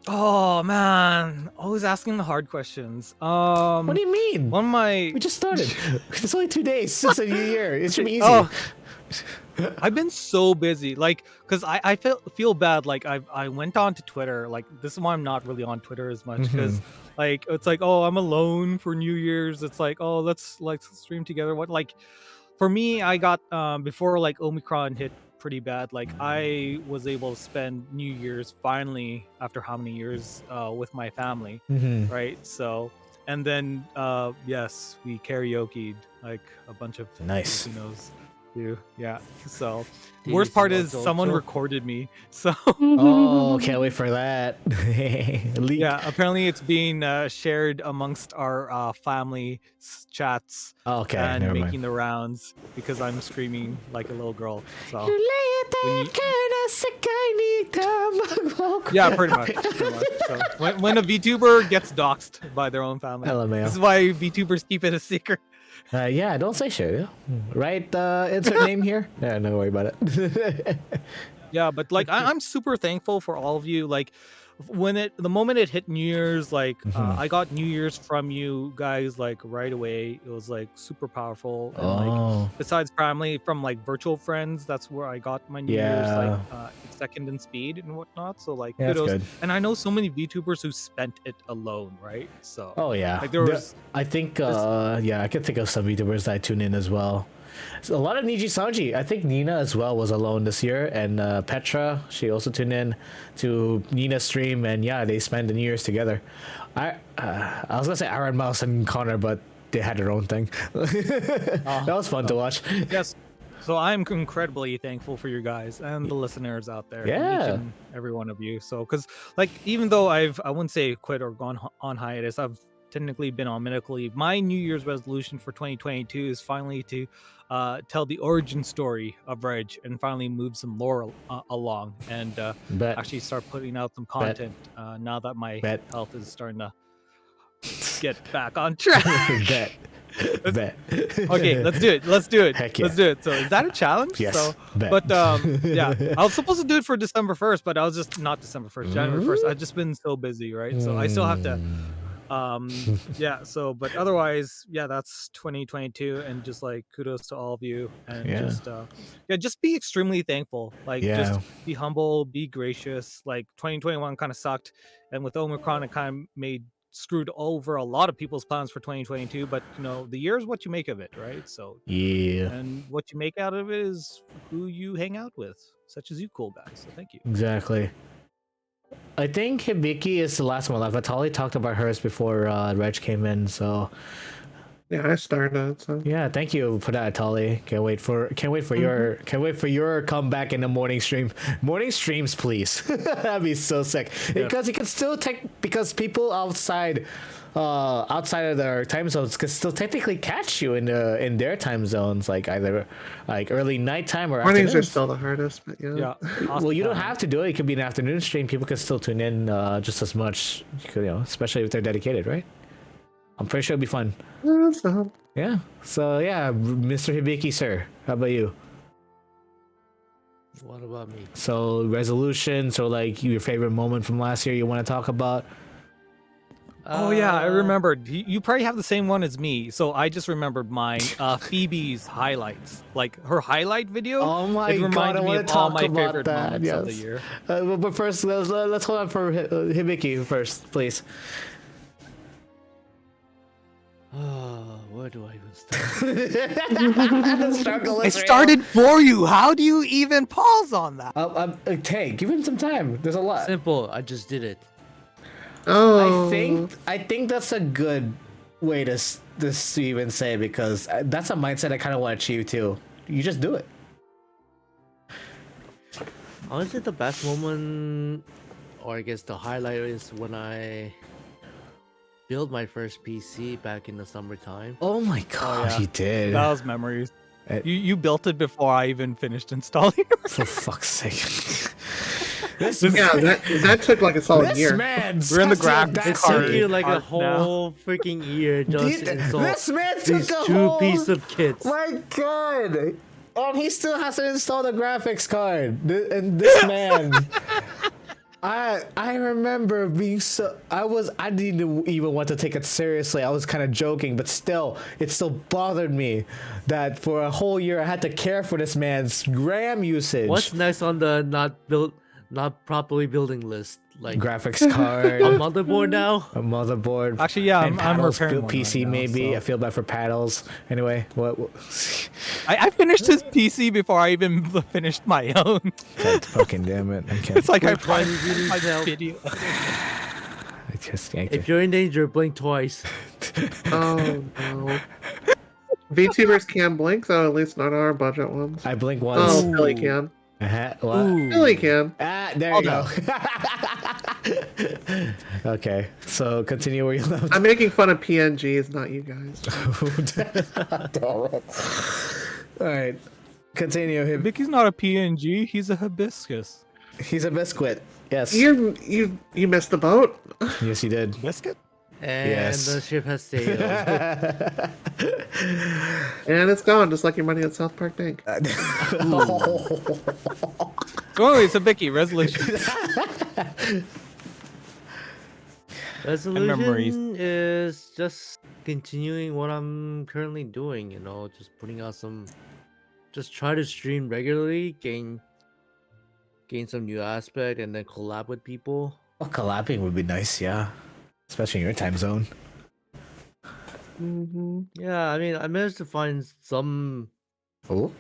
Oh man, always asking the hard questions. What do you mean? One of my We just started. It's only 2 days since the new year. It should be easy. Oh. I've been so busy, like, cause I feel bad. Like I went on to Twitter. Like this is why I'm not really on Twitter as much, because like it's like, oh, I'm alone for New Year's. It's like, oh, let's like stream together. What, like for me, I got before like Omicron hit pretty bad. Like I was able to spend New Year's finally after how many years with my family, right? So and then yes, we karaoke'd like a bunch of Nice. Filipinos do. Yeah. So Did worst you part sing is Ojo someone Ojo? recorded me. So Oh, can't wait for that. Leak. yeah, apparently it's being shared amongst our family chats Oh, okay, and never making mind. the rounds because I'm screaming like a little girl. So You yeah, pretty much. So when a VTuber gets doxxed by their own family, LMAO. this is why VTubers keep it a secret. Yeah, don't say shit. Yeah. Right, insert name here. Yeah, no worry about it. Yeah, but like I'm super thankful for all of you. Like the moment it hit New Year's, like I got New Year's from you guys like right away. It was like super powerful. And like besides family, from like virtual friends, that's where I got my New Year's like second in speed and whatnot. So like Yeah, that's kudos. good. And I know so many VTubers who spent it alone, right? So Oh yeah. like there was I think I can think of some VTubers that I tune in as well. So a lot of Niji Sanji. I think Nina as well was alone this year, and Petra, she also tuned in to Nina's stream, and yeah, they spent the New Year's together. I was gonna say Aaron, Mouse, and Connor, but they had their own thing. That was fun to watch. Yes. So I'm incredibly thankful for you guys and the listeners out there. Yeah. Each and every one of you. So, because like, even though I wouldn't say quit or gone on hiatus, I've technically been on medical leave. My New Year's resolution for 2022 is finally to tell the origin story of Reg and finally move some lore along and Bet. actually start putting out some content now that my Bet. health is starting to get back on track. Bet. Bet. Okay, let's do it. Heck yeah. Let's do it. So is that a challenge? Yes. So, Bet. but yeah, I was supposed to do it for December 1st, but I was just not December 1st, January 1st. I've just been so busy, right? So I still have to yeah, so but otherwise, yeah, that's 2022, and just like kudos to all of you, and just be extremely thankful, like Yeah. just be humble, be gracious. Like 2021 kind of sucked, and with Omicron it kind of screwed over a lot of people's plans for 2022, but you know, the year is what you make of it, right? So Yeah. and what you make out of it is who you hang out with, such as you cool guys. So thank you. Exactly. I think Hibiki is the last one left. Atali talked about hers before Reg came in, so Yeah, I started. So yeah, thank you for that, Atali. Can't wait for your comeback in the morning stream. Morning streams, please. That'd be so sick. Because you can still because people outside of their time zones can still technically catch you in their time zones, like either like early nighttime or mornings are afternoons. still the hardest, but yeah. Well, you don't have to do it. It could be an afternoon stream. People can still tune in just as much, especially if they're dedicated, right? I'm pretty sure it'll be fun. So, Yeah. So yeah, Mr. Hibiki, sir, how about you? What about me? So resolutions or like your favorite moment from last year you want to talk about? Oh yeah, I remembered. You probably have the same one as me. So I just remembered mine. Phoebe's highlights, like her highlight video. Oh my it god, reminded I me want of to all talk my about favorite that. moments Yes. of the year. But first, let's hold on for Hibiki first, please. Where do I even start? The struggle I is real. started for you. How do you even pause on that? Hey, give him some time. There's a lot. Simple. I just did it. oh, I think that's a good way to even say, because that's a mindset I kind of want to achieve too. You just do it. Honestly, the best moment, or I guess the highlight, is when I built my first PC back in the summertime. Oh my gosh, yeah. you did. That was memories. It- You built it before I even finished installing it. For fuck's sake. This yeah, that took like a solid this year. man We're in the has the graphics It audacity. took you like a Art now. whole freaking year just to install This man these took a two whole... pieces of kits. My god. And he still hasn't installed a graphics card. And this man... I remember being so... I didn't even want to take it seriously. I was kind of joking, but still, it still bothered me that for a whole year I had to care for this man's RAM usage. What's next on the not properly building list? Like Graphics card, a motherboard now? a motherboard. Actually, yeah, and I'm paddles, repairing one PC right now, maybe. so- I feel bad for paddles. Anyway, what I finished his PC before I even finished my own. God fucking damn it. I can't. It's like I Which one probably you need my help? video. I just can't. If you're in danger, blink twice. Oh no. VTubers can blink, though at least not our budget ones. I blink once. Oh, Billy can. What? Billy can. Ah, there you go. Okay, so continue where you left. I'm making fun of PNGs, not you guys. All right, continue. Vicky's not a PNG. He's a hibiscus. He's a biscuit. Yes. You missed the boat, Yes, he did. Biscuit? And Yes. the ship has sailed. and it's gone, just like your money at South Park Bank. So anyways, so Vicky, resolution. memories. Resolution is just continuing what I'm currently doing, just putting out just try to stream regularly, gain some new aspect, and then collab with people. Oh, collabing would be nice, yeah. Especially in your time zone. Mm-hmm. Yeah, I mean, I managed to find some Oh,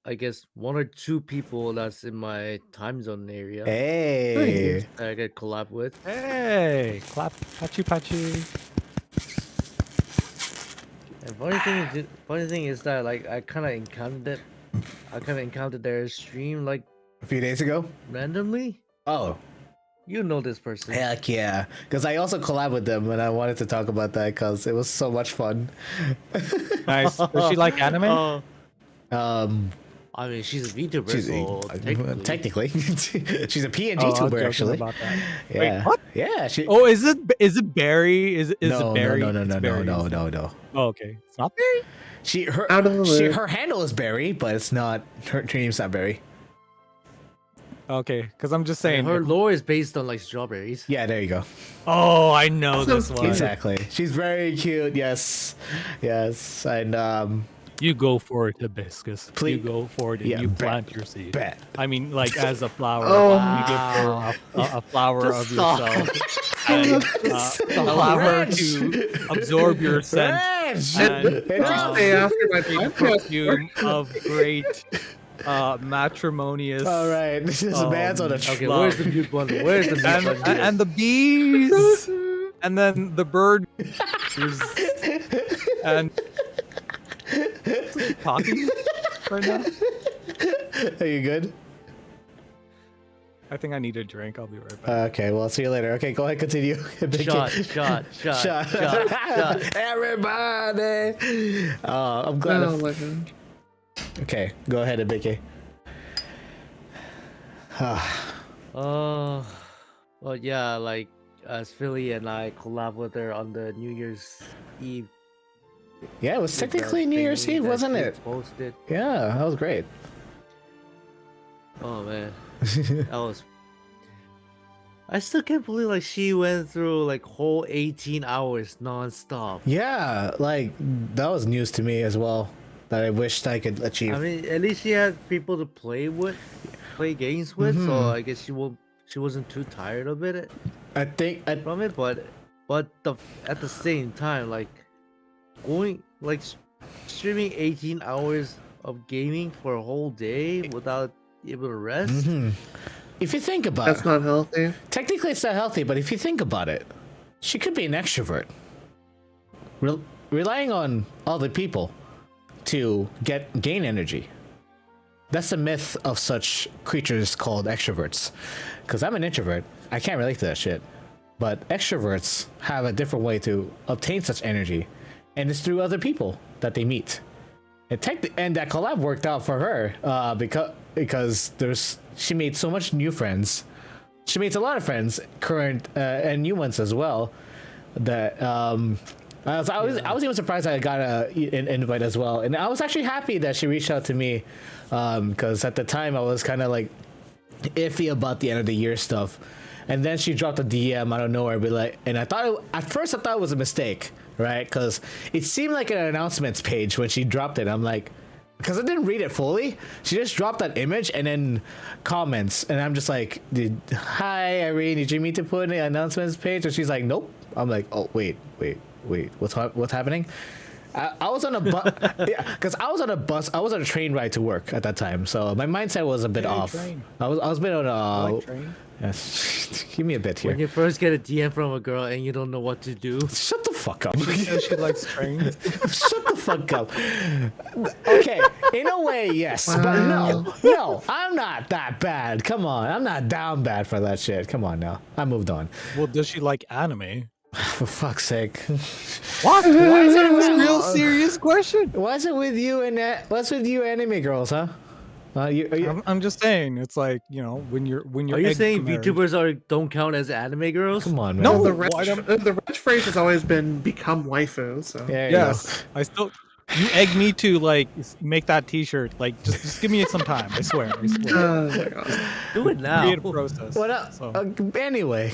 I guess 1 or 2 people that's in my time zone area hey. that I could collab with. Hey, clap, patchy patchy. And funny thing is that like I kind of encountered their stream like A few days ago. randomly. Oh, You know this person. heck yeah! Because I also collab with them, and I wanted to talk about that because it was so much fun. Nice. Does she like anime? Oh, Um, I mean, she's a VTuber, she's so technically. she's a PNG Oh, I was tuber joking actually. about that. Yeah. Wait, what? Yeah. She. Oh, is it Barry? Is no, it Barry? no, It's Barry, isn't it? no. Oh, okay. It's not Barry. Out of the loop. Her handle is Barry, but it's not her name's not Barry. Okay, because I'm just And saying. her lore is based on like strawberries. Yeah, there you go. Oh, I know That this sounds one. Exactly. She's very cute. Yes, yes, and You go for it, hibiscus. Please- You go for it. And yeah, you bet. plant your seed. bet. I mean, like as a flower. Oh, you give her a flower Just of stop. yourself. And, allow her to absorb your scent. Reg! And, Enough. Stay after my a podcast. perfume of great matrimonious. All right, this man's on a Okay, Love. where's the mute button? Where's the mute and, button? and the bees, and then the bird, and talking right now. Are you good? I think I need a drink. I'll be right back. Okay, well, see you later. Okay, go ahead, continue. Shot. Everybody. I'm glad. Oh my god. Okay, go ahead, Abike. Well, yeah, like as Philly and I collab with her on the New Year's Eve. Yeah, it was with technically that New Year's thingy Eve, that wasn't she it? Posted. Yeah, that was great. Oh man, that was. I still can't believe like she went through like whole 18 hours nonstop. Yeah, like that was news to me as well. That I wished I could achieve. I mean, at least she had people to play games with, so Mhm. I guess she wasn't too tired of it I think from it. But at the same time, like streaming 18 hours of gaming for a whole day without able to rest. mhm. If you think about That's it, not healthy. technically it's not healthy, but if you think about it, she could be an extrovert, relying on other people to gain energy. That's the myth of such creatures called extroverts. Because I'm an introvert, I can't relate to that shit. But extroverts have a different way to obtain such energy, and it's through other people that they meet. And that collab worked out for her because she made so much new friends. She made a lot of friends, current and new ones as well. That I was even surprised I got an invite as well, and I was actually happy that she reached out to me because at the time I was kind of like iffy about the end of the year stuff, and then she dropped a DM out of nowhere, and at first I thought it was a mistake, right? Because it seemed like an announcements page when she dropped it. I'm like, because I didn't read it fully. She just dropped that image and then comments, and I'm just like, "Hi Irene, did you mean to put in the announcements page?" And she's like, "Nope." I'm like, "Oh wait, what's happening?" I was on a bus, yeah, because I was on a bus. I was on a train ride to work at that time, so my mindset was a bit Hey, off. train. I was a bit on I a. like train. Yes, give me a bit When here. you first get a DM from a girl and you don't know what to do. Shut the fuck up. She says she likes trains. Shut the fuck up. Okay, in a way, yes, but no, I'm not that bad. Come on, I'm not down bad for that shit. Come on now, I moved on. Well, does she like anime? For fuck's sake. What? Why is it That's a with- real serious question. What's it with you and what's with you anime girls, huh? Are you, I'm just saying, it's like, when you're Are you egg saying married- VTubers don't count as anime girls? come on, man. No. The why don't- reg phrase has always been become waifu. So There you Yes, I still. You egg me to like make that T-shirt. Like, just give me some time. I swear. oh my god. Do it now. Creative process. What up? So. Anyway,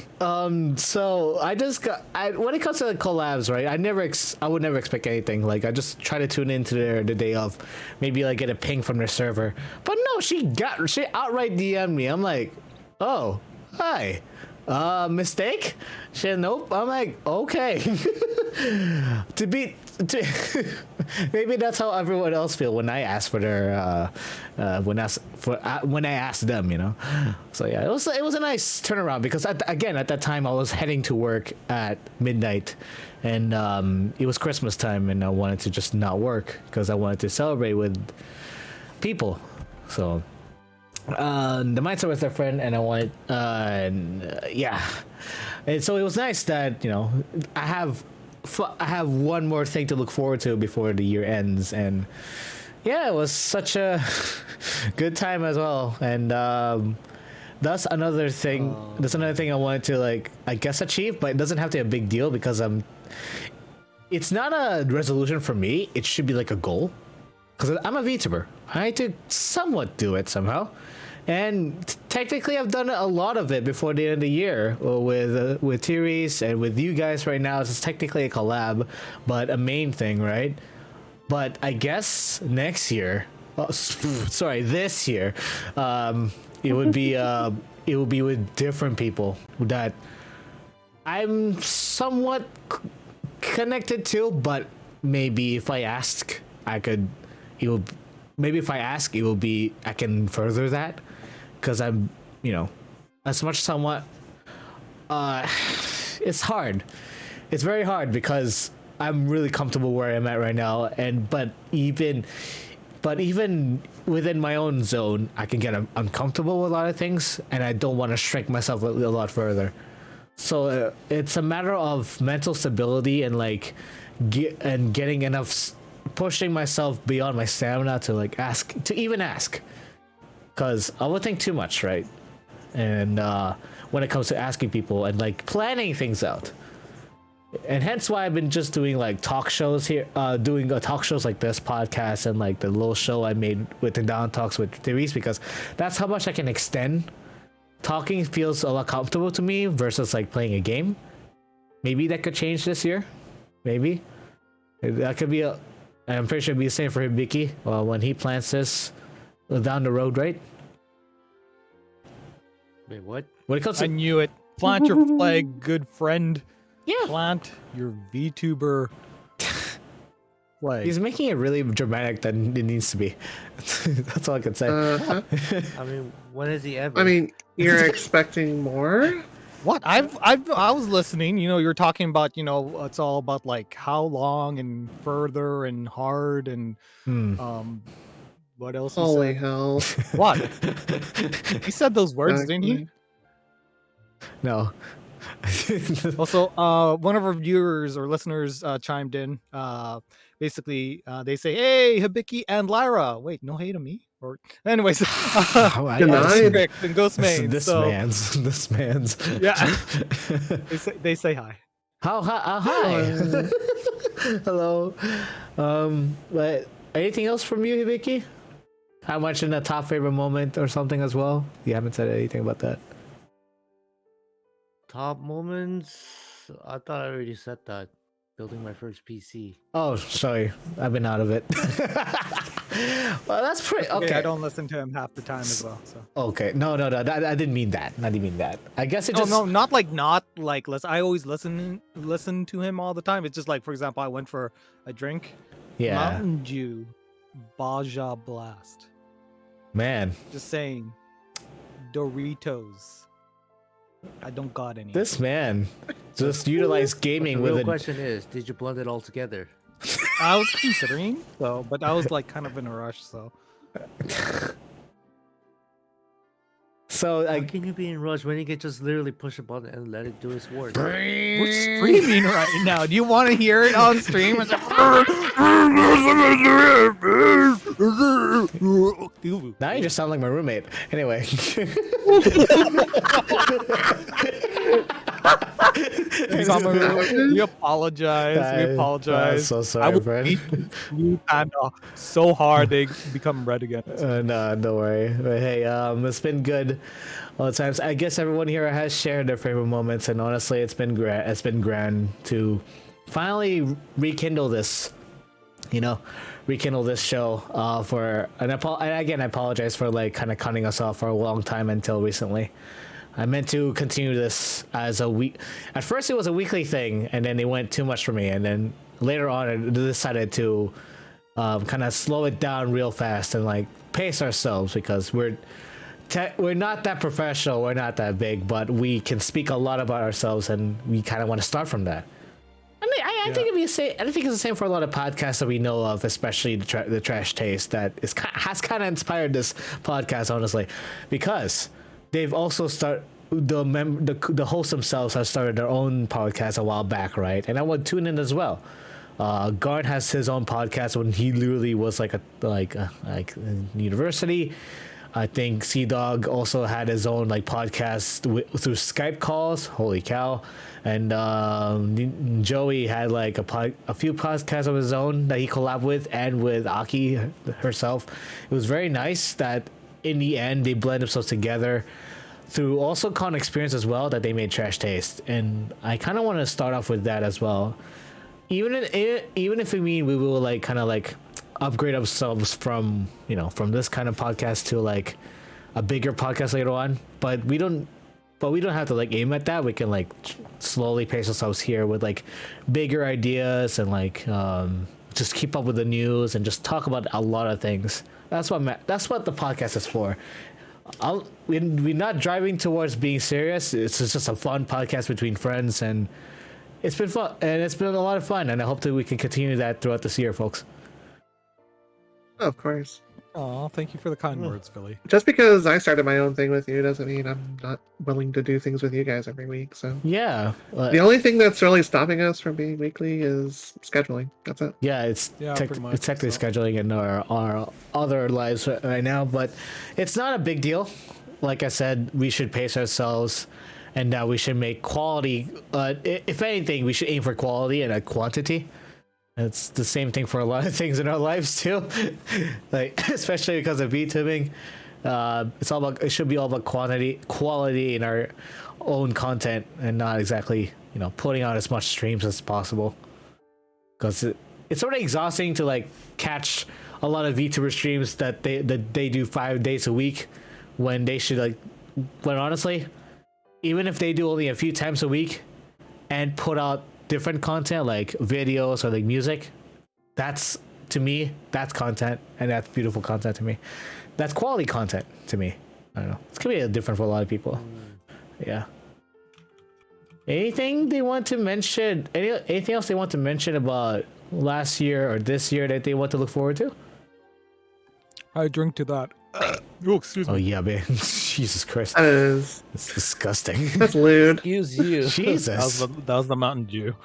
so I just when it comes to collabs, right? I would never expect anything. Like I just try to tune into the day of, maybe like get a ping from their server. But no, she outright DM'd me. I'm like, oh, hi. Mistake? She said, nope. I'm like, okay. maybe that's how everyone else feel when I ask for their when I ask them, you know. So yeah, it was a nice turnaround because at that time I was heading to work at midnight, and it was Christmas time, and I wanted to just not work because I wanted to celebrate with people. So the mindset was different, and I wanted yeah, and so it was nice that, you know, I have one more thing to look forward to before the year ends, and yeah, it was such a good time as well. And that's another thing. That's another thing I wanted to, like, I guess, achieve, but it doesn't have to be a big deal because it's not a resolution for me. It should be like a goal because I'm a VTuber. I need to somewhat do it somehow. And technically, I've done a lot of it before the end of the year with Therese and with you guys right now. It's technically a collab, but a main thing, right? But I guess next year, this year, it would be with different people that I'm somewhat connected to. But maybe if I ask, I could. Maybe if I ask, it will be. I can further that. Because I'm, you know, as much somewhat, it's hard. It's very hard because I'm really comfortable where I'm at right now, but even within my own zone, I can get uncomfortable with a lot of things, and I don't want to shrink myself a lot further. So it's a matter of mental stability and like getting enough, pushing myself beyond my stamina to like ask. Because I would think too much, right? And when it comes to asking people and like planning things out, and hence why I've been just doing like talk shows here, doing talk shows like this podcast and like the little show I made with the Down Talks with Therese, because that's how much I can extend. Talking feels a lot comfortable to me versus like playing a game. Maybe that could change this year. Maybe that could be I'm pretty sure it'll be the same for Hibiki when he plans this down the road, right? Wait, what? When it comes I to knew it. Plant your flag, good friend. yeah, Plant your VTuber flag. he's making it really dramatic than it needs to be. That's all I can say. I mean, when is he ever? I mean, you're expecting more? What? I was listening. You know, you're talking about, you know, it's all about like how long and further and hard and what else? Holy He said? hell. What? He said those words, didn't he? No. Also, one of our viewers or listeners chimed in. Basically, they say, "Hey, Hibiki and Lyra." Wait, no hate on me? Or, anyways, Denied. Rick and Ghost Main. This So, man's. yeah, they say hi. Hi. Hello. But anything else from you, Hibiki? How much in a top favorite moment or something as well? You haven't said anything about that. Top moments? I thought I already said that. Building my first PC. Oh, sorry. I've been out of it. Well, that's pretty okay. I don't listen to him half the time as well. So. Okay. No. I didn't mean that. I didn't mean that. I guess it just. No, not like listen. I always listen to him all the time. It's just like, for example, I went for a drink. Yeah. Mountain Dew, Baja Blast. Man. Just saying. Doritos. I don't got any. This man just utilized gaming The with real a. question is, did you blend it all together? I was considering, but I was like kind of in a rush, so. So How can you be in rush when you can just literally push a button and let it do its work? We're streaming right now. Do you want to hear it on stream? It's like, now you just sound like my roommate. Anyway. We apologize. We apologize. I'm so I sorry, would friend. beat you Panda so hard they become red again. No, don't worry. But hey, it's been good all the times. I guess everyone here has shared their favorite moments, and honestly, it's been grand. It's been grand to finally rekindle this. You know, rekindle this show. And again, I apologize for like kind of cutting us off for a long time until recently. I meant to continue this as a week. At first, it was a weekly thing, and then it went too much for me. And then later on I decided to kind of slow it down real fast and like pace ourselves because we're not that professional, we're not that big, but we can speak a lot about ourselves, and we kind of want to start from that. I mean, I think it'd be the same. I think it's the same for a lot of podcasts that we know of, especially the Trash Taste that has kind of inspired this podcast, honestly, because they've also the hosts themselves have started their own podcast a while back, right? And I would tune in as well. Garn has his own podcast when he literally was like in university. I think Sea Dog also had his own like podcast through Skype calls. Holy cow! And Joey had like a few podcasts of his own that he collabed with, and with Aki herself. It was very nice that in the end they blend themselves together through also con experience as well, that they made Trash Taste. And I kind of want to start off with that as well. Even if we will like kind of like upgrade ourselves from this kind of podcast to like a bigger podcast later on, but we don't have to like aim at that. We can like slowly pace ourselves here with like bigger ideas and like just keep up with the news and just talk about a lot of things. That's what the podcast is for. We're not driving towards being serious. It's just a fun podcast between friends, and it's been fun, and it's been a lot of fun, and I hope that we can continue that throughout this year, folks. Of course. Oh, thank you for the kind words, Philly. Just because I started my own thing with you doesn't mean I'm not willing to do things with you guys every week. So Yeah. the only thing that's really stopping us from being weekly is scheduling. That's it. Yeah, it's pretty much, it's technically so. scheduling in our other lives right now, but it's not a big deal. Like I said, we should pace ourselves, and that we should make quality. If anything, we should aim for quality and quantity. It's the same thing for a lot of things in our lives too, like especially because of VTubing. It should be all about quality in our own content, and not exactly putting out as much streams as possible. Because it's already exhausting to like catch a lot of VTuber streams that they do 5 days a week, when they should when honestly, even if they do only a few times a week and put out different content like videos or like music, that's content, and that's beautiful content to me. That's quality content to me. I don't know, it's gonna be different for a lot of people. Yeah. Anything they want to mention? Anything else they want to mention about last year or this year that they want to look forward to? I drink to that. Oh, excuse me. Oh yeah, man. Jesus Christ. That is. That's disgusting. That's lewd. Excuse you. Jesus. That was the Mountain Dew.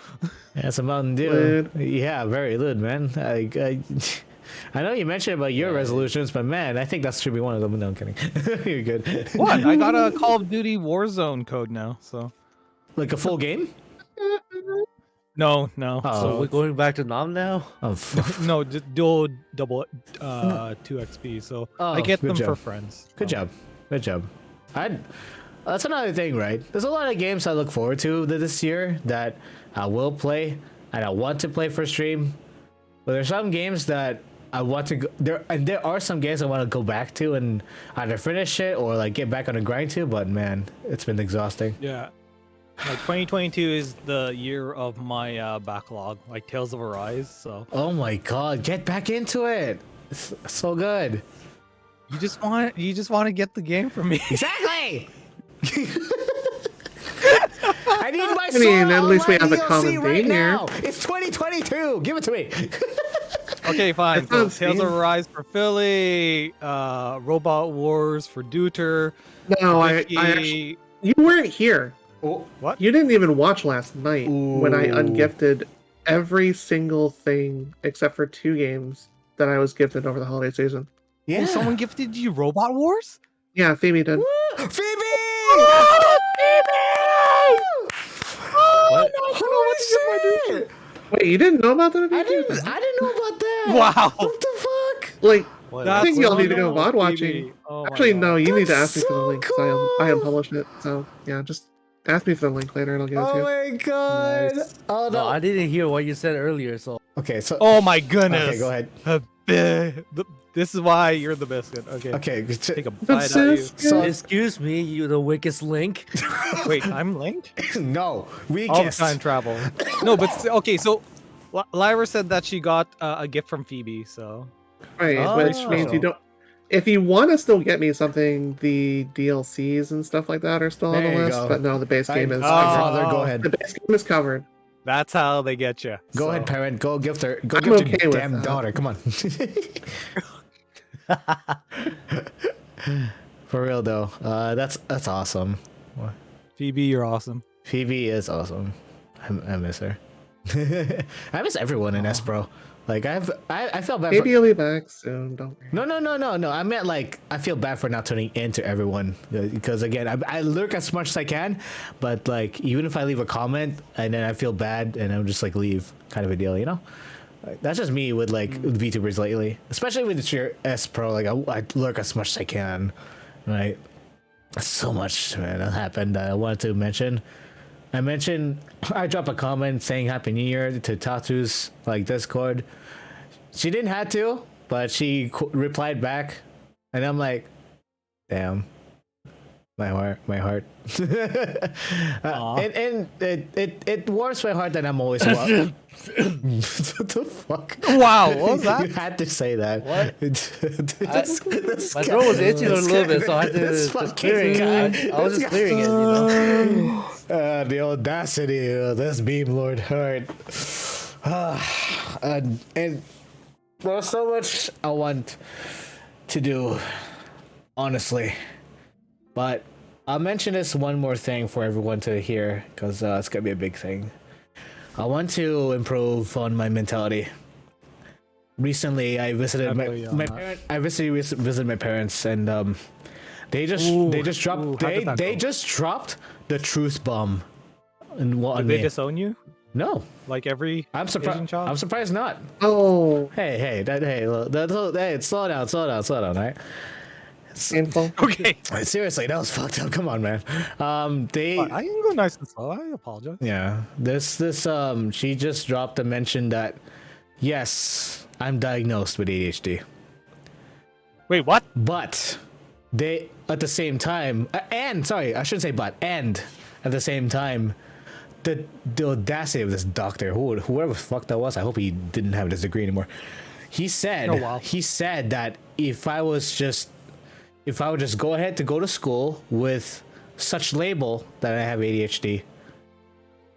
That's a Mountain Dew. Lewd. Yeah, very lewd, man. I know you mentioned about your resolutions, but man, I think that should be one of them. No, I'm kidding. You're good. What? I got a Call of Duty Warzone code now, so. Like a full game? No. Oh. So we're going back to Nam now? Oh, No, just dual double 2 XP. So Oh, I get good them job. for friends. Good So. job. That's another thing, right? There's a lot of games I look forward to this year that I will play and I want to play for stream. But there's some games that I want to go there, and there are some games I want to go back to and either finish it or like get back on the grind to. But man, it's been exhausting. Yeah. Like 2022 is the year of my backlog, like Tales of Arise. So Oh my god, get back into it. It's so good. you just want to get the game from me. Exactly. I need my I mean, Sword at least we Online have a DLC common right theme here. now. It's 2022. Give it to me. Okay, fine. That So sounds Tales of sweet. Arise for Philly, Robot Wars for Deuter. No, I Vicky- actually, you weren't here. Oh, What? You didn't even watch last night when I Ooh. ungifted every single thing except for 2 games that I was gifted over the holiday season. yeah. Oh, someone gifted you Robot Wars? Yeah, Phoebe did. Phoebe! What? Holy shit! Wait, you didn't know about that? I didn't know about that. Wow. What the fuck? Like, What? I think y'all That's need to go so VOD cool, watching. baby. Oh my actually, God. no, you need to That's ask me for the so link because I unpublished it. So, yeah, just ask me for the link later and I'll give it to Oh you. my god. Nice. Oh No, no. I didn't hear what you said earlier, so Okay, so Oh my goodness. okay, go ahead. This is why you're the biscuit. Okay. Okay, Take a bite out of you. so excuse me, you the weakest link. Wait, I'm linked? no, All the weakest. time travel. No, but okay, so Lyra said that she got a gift from Phoebe, so Right, which means Oh. you don't. If you want to still get me something, the DLCs and stuff like that are still on There the you list. go. But no, the base game is Oh. covered. Father, go ahead. The base game is covered. that's how they get you. Go ahead, parent. Go gift her. Go I'm gift okay your with damn that. daughter. Come on. For real though, that's awesome. Phoebe, you're awesome. Phoebe is awesome. I miss her. I miss everyone in Espro. Like I felt bad. Maybe you'll be back soon. Don't worry. No. I meant like I feel bad for not turning into everyone because again I lurk as much as I can, but like even if I leave a comment and then I feel bad and I'm just like leave kind of a deal, you know. Like, that's just me with like with VTubers lately, especially with your S Pro. Like I lurk as much as I can, right? So much man that happened that I wanted to mention. I dropped a comment saying Happy New Year to Tatu's like Discord. She didn't have to, but she replied back, and I'm like, damn, my heart. And it warms my heart that I'm always what the fuck? Wow, what was that? You had to say that. What? This My guy- throat was itching a this little guy- bit, so I had to this just fucking clear it. guy- I was this just guy- clearing it, you know. The audacity of this beam lord. All right. And there's so much I want to do, honestly. But I'll mention this one more thing for everyone to hear because it's gonna be a big thing. I want to improve on my mentality. Recently, I visited visited my parents, and they just dropped the truth bomb. And what Did they disown you? No, Like every I'm Asian surprised. child? I'm surprised not. Oh, Hey, slow down, right? painful. Okay. Seriously, that was fucked up. Come on, man. They I can go nice and slow. I apologize. yeah. This she just dropped a mention that yes, I'm diagnosed with ADHD. Wait, what? But they at the same time and sorry, I shouldn't say but and at the same time the audacity of this doctor, whoever the fuck that was, I hope he didn't have this degree anymore. He said Oh, wow. he said that if I would just go ahead to go to school with such label that I have ADHD,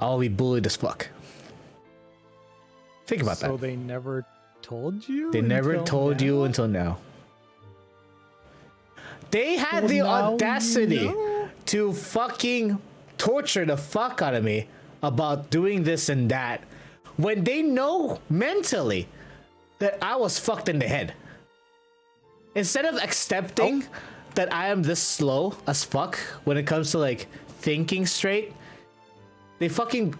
I'll be bullied as fuck. Think about So that. they never told you? They never until told now? you until now. They had Well, the now you audacity know. to fucking torture the fuck out of me about doing this and that when they know mentally that I was fucked in the head. Instead of accepting that I am this slow as fuck when it comes to like thinking straight, they fucking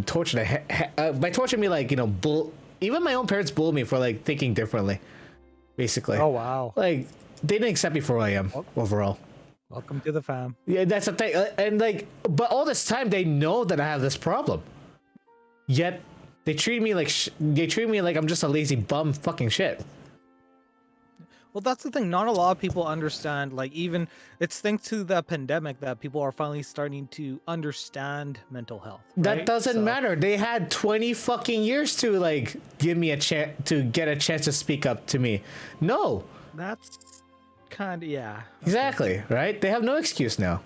torture by torturing me, like, you know, even my own parents bull me for like thinking differently, basically. Oh, wow. Like they didn't accept me for who I am overall. Welcome to the fam. Yeah, that's the thing. And like, but all this time they know that I have this problem, yet they treat me like I'm just a lazy bum fucking shit. Well, that's the thing. Not a lot of people understand. Like, even it's thanks to the pandemic that people are finally starting to understand mental health. That right? doesn't So- matter. They had 20 fucking years to like give me a chance to get a chance to speak up to me. No, That's kind of, yeah. exactly, right? They have no excuse now.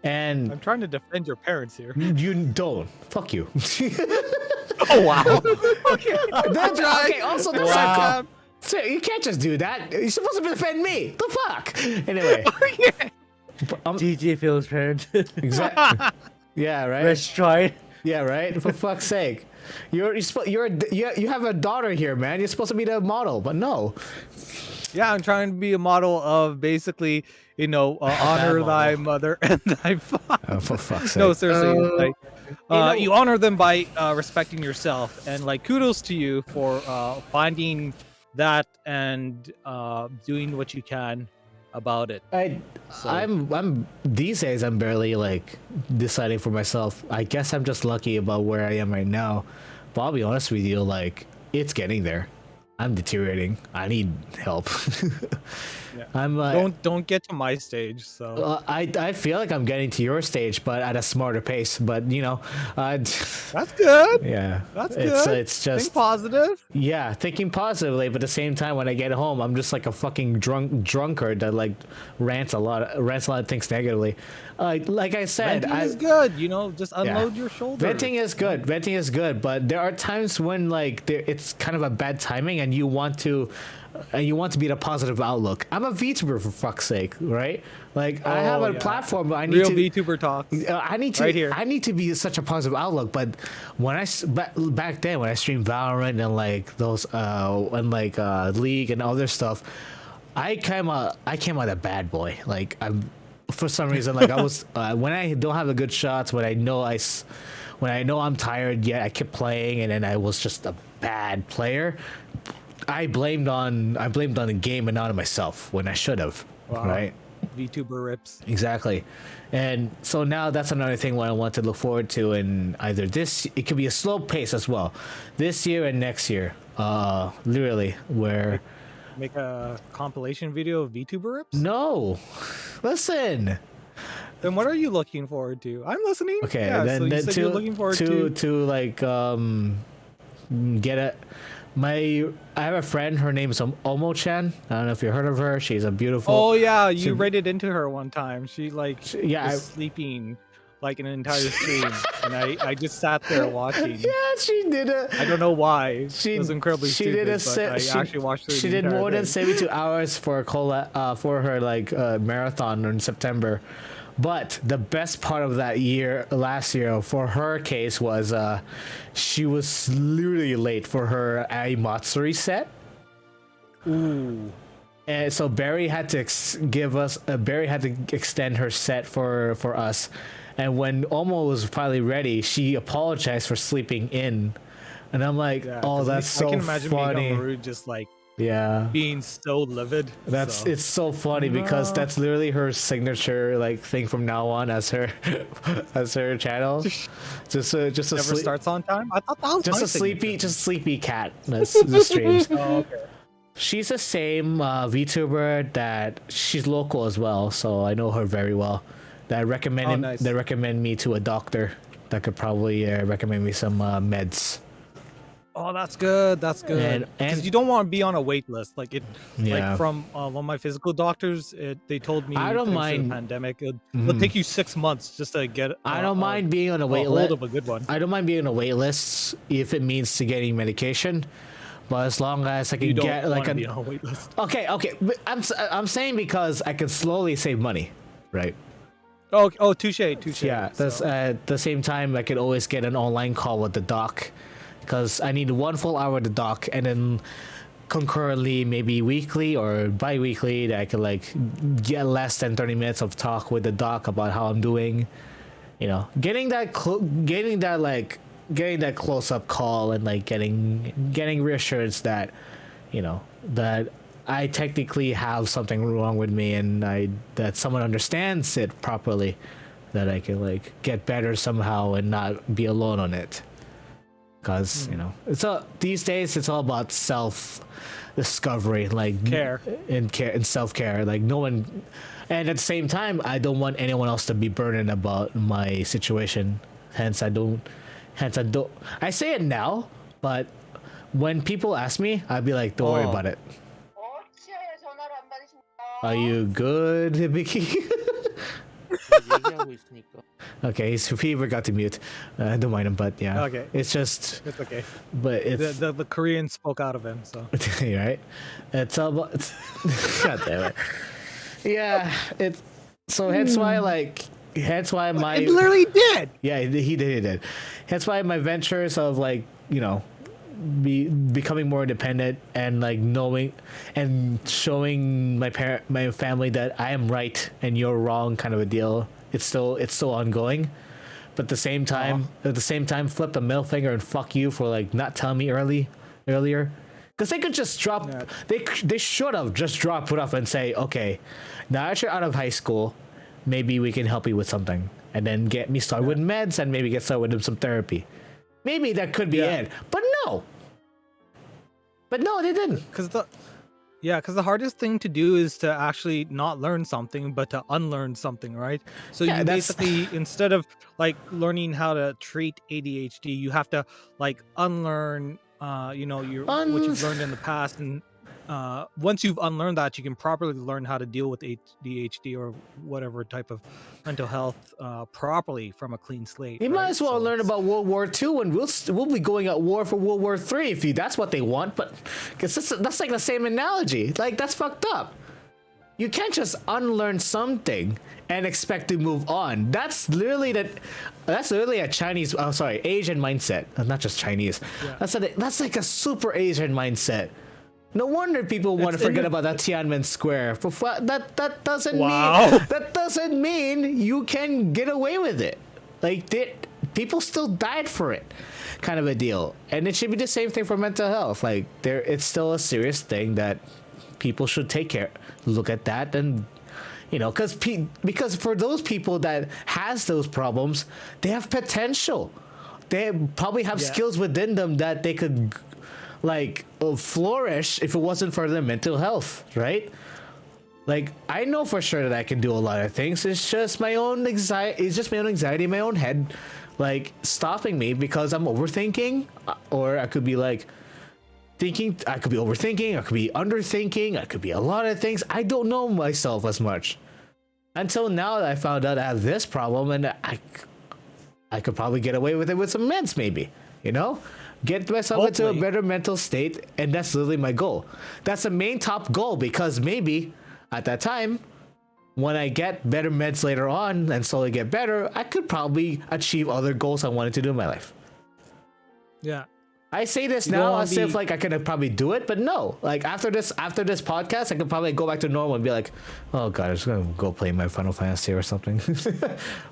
And I'm trying to defend your parents here. you don't. Fuck you. Oh, wow. That's okay. Also, that's not Wow. cool. So you can't just do that. You're supposed to defend me. The fuck. Anyway, GG feels parent. exactly. Yeah, right. Let's try it. Yeah, right. For fuck's sake, you have a daughter here, man. You're supposed to be the model, but no. Yeah, I'm trying to be a model of basically, you know, honor thy mother and thy father. Oh, for fuck's sake. No, seriously, like, know- you honor them by respecting yourself, and like, kudos to you for finding that and doing what you can about it. I'm these days I'm barely like deciding for myself. I guess I'm just lucky about where I am right now. But I'll be honest with you, like it's getting there. I'm deteriorating. I need help. Yeah. I'm Don't get to my stage. So I feel like I'm getting to your stage, but at a smarter pace. But that's good. yeah, That's good. it's just Think positive. yeah, thinking positively, but at the same time, when I get home, I'm just like a fucking drunkard that like rants a lot of things negatively. Like I said, Venting is good. Just unload Yeah. your shoulders. Venting is good. Venting is good, but there are times when like it's kind of a bad timing, and you want to be the positive outlook. I'm a VTuber for fuck's sake, right? Like I have a platform, but I need Real to. VTuber talks. I need to. Right here. I need to be such a positive outlook. But when back then when I streamed Valorant and like those and like League and other stuff, I came out a bad boy. Like I'm for some reason like I was when I don't have a good shots, when I know I'm tired yet I keep playing, and then I was just a bad player. I blamed on the game and not on myself when I should have. Wow. Right. VTuber rips. Exactly. And so now that's another thing what I want to look forward to, and either it could be a slow pace as well, this year and next year. Literally where Make a compilation video of VTuber rips. no, listen. Then what are you looking forward to? I'm listening. Okay, Yeah, then so you said you're looking forward to like get a. I have a friend. Her name is Omo-chan. I don't know if you heard of her. She's a beautiful. Oh yeah, you she- raided into her one time. She yeah, was sleeping like an entire stream, and I just sat there watching. Yeah, she did a. I don't know why. It was incredibly she stupid, did a but se- I she- actually watched her. She the did entire more than thing. 72 hours for for her like marathon in September. But the best part of that last year, for her case was she was literally late for her Aimatsuri set. Ooh. And so Barry had to extend her set for us. And when Omo was finally ready, she apologized for sleeping in. And I'm like, Yeah, oh, 'cause that's so I can imagine funny. Maru just like Yeah. being so livid. It's so funny because No. that's literally her signature like thing from now on as her channel. Just never sleep, starts on time. I thought that was just my a sleepy signature. sleepy cat that streams. Oh, okay. She's the same VTuber that she's local as well, so I know her very well. That recommended nice. That recommend me to a doctor that could probably recommend me some meds. Oh, that's good. That's good. And- Because you don't want to be on a wait list. Like Yeah. like from one of my physical doctors, they told me I don't thanks to mind- the pandemic. It'll Mhm. take you 6 months just to get. I don't mind being on a wait hold list. of a good one. I don't mind being on a wait list if it means to getting medication, but as long as I You can don't get want like to be a on a wait list. okay, but I'm saying because I can slowly save money, right? Oh, touche. Yeah, that's So, at the same time I could always get an online call with the doc, because I need 1 full hour with the doc, and then concurrently maybe weekly or bi-weekly that I could like get less than 30 minutes of talk with the doc about how I'm doing. Getting that close-up call and like getting reassurance that that I technically have something wrong with me, and that someone understands it properly, that I can like get better somehow and not be alone on it. Because these days it's all about self discovery, like Care. and self care. Like no one, and at the same time, I don't want anyone else to be burdened about my situation. Hence, I don't. I say it now, but when people ask me, I'll be like, "Don't worry Oh. about it." 어찌하여 전화를 안 받으십니까? Are you good, Vicky? 얘기하고 있으니까. Okay, he forgot to mute. Don't mind him, but yeah. Okay. It's just, it's okay. but it's The Korean spoke out of him. So right. It's all about. God damn it. Yeah. It's so hence why my it literally did. yeah he did. Hence why my ventures of like becoming more independent and like knowing and showing my family that I am right and you're wrong kind of a deal. It's still ongoing, but at the same time flip the middle finger and fuck you for like not telling me earlier, because they could just drop. Yeah. They should have just dropped it off and say, okay, now that you're out of high school, maybe we can help you with something, and then get me started with meds and maybe get started with some therapy. Maybe that could be Yeah. it, but no. But no, they didn't. Because the hardest thing to do is to actually not learn something, but to unlearn something, right? So Yeah, you that's- basically, instead of like learning how to treat ADHD, you have to like unlearn, what you've learned in the past, and once you've unlearned that, you can properly learn how to deal with ADHD or whatever type of mental health properly from a clean slate. You might right? as well So learn it's- about World War II, and we'll be going at war for World War III if that's what they want. But because that's like the same analogy. Like that's fucked up. You can't just unlearn something and expect to move on. That's literally a Chinese, Asian mindset. Not just Chinese. Yeah. That's like a super Asian mindset. No wonder people want to It's forget about that Tiananmen Square. That doesn't Wow. mean that doesn't mean you can get away with it. Like people still died for it, kind of a deal. And it should be the same thing for mental health. Like it's still a serious thing that people should look at that, and because for those people that has those problems, they have potential. They probably have skills within them that they could flourish if it wasn't for their mental health, right? Like I know for sure that I can do a lot of things. It's just my own anxiety. It's just my own anxiety in my own head, like stopping me because I'm overthinking, or I could be like thinking. I could be overthinking. I could be underthinking. I could be a lot of things. I don't know myself as much until now that I found out I have this problem, and I could probably get away with it with some meds, maybe. Get myself into a Hopefully. better mental state, and that's literally my goal. That's the main top goal, because maybe at that time, when I get better meds later on and slowly get better, I could probably achieve other goals I wanted to do in my life. Yeah. I say this You don't now wanna as if be- like I could probably do it, but no. Like after this podcast, I could probably go back to normal and be like, oh god, I'm just gonna go play my Final Fantasy or something.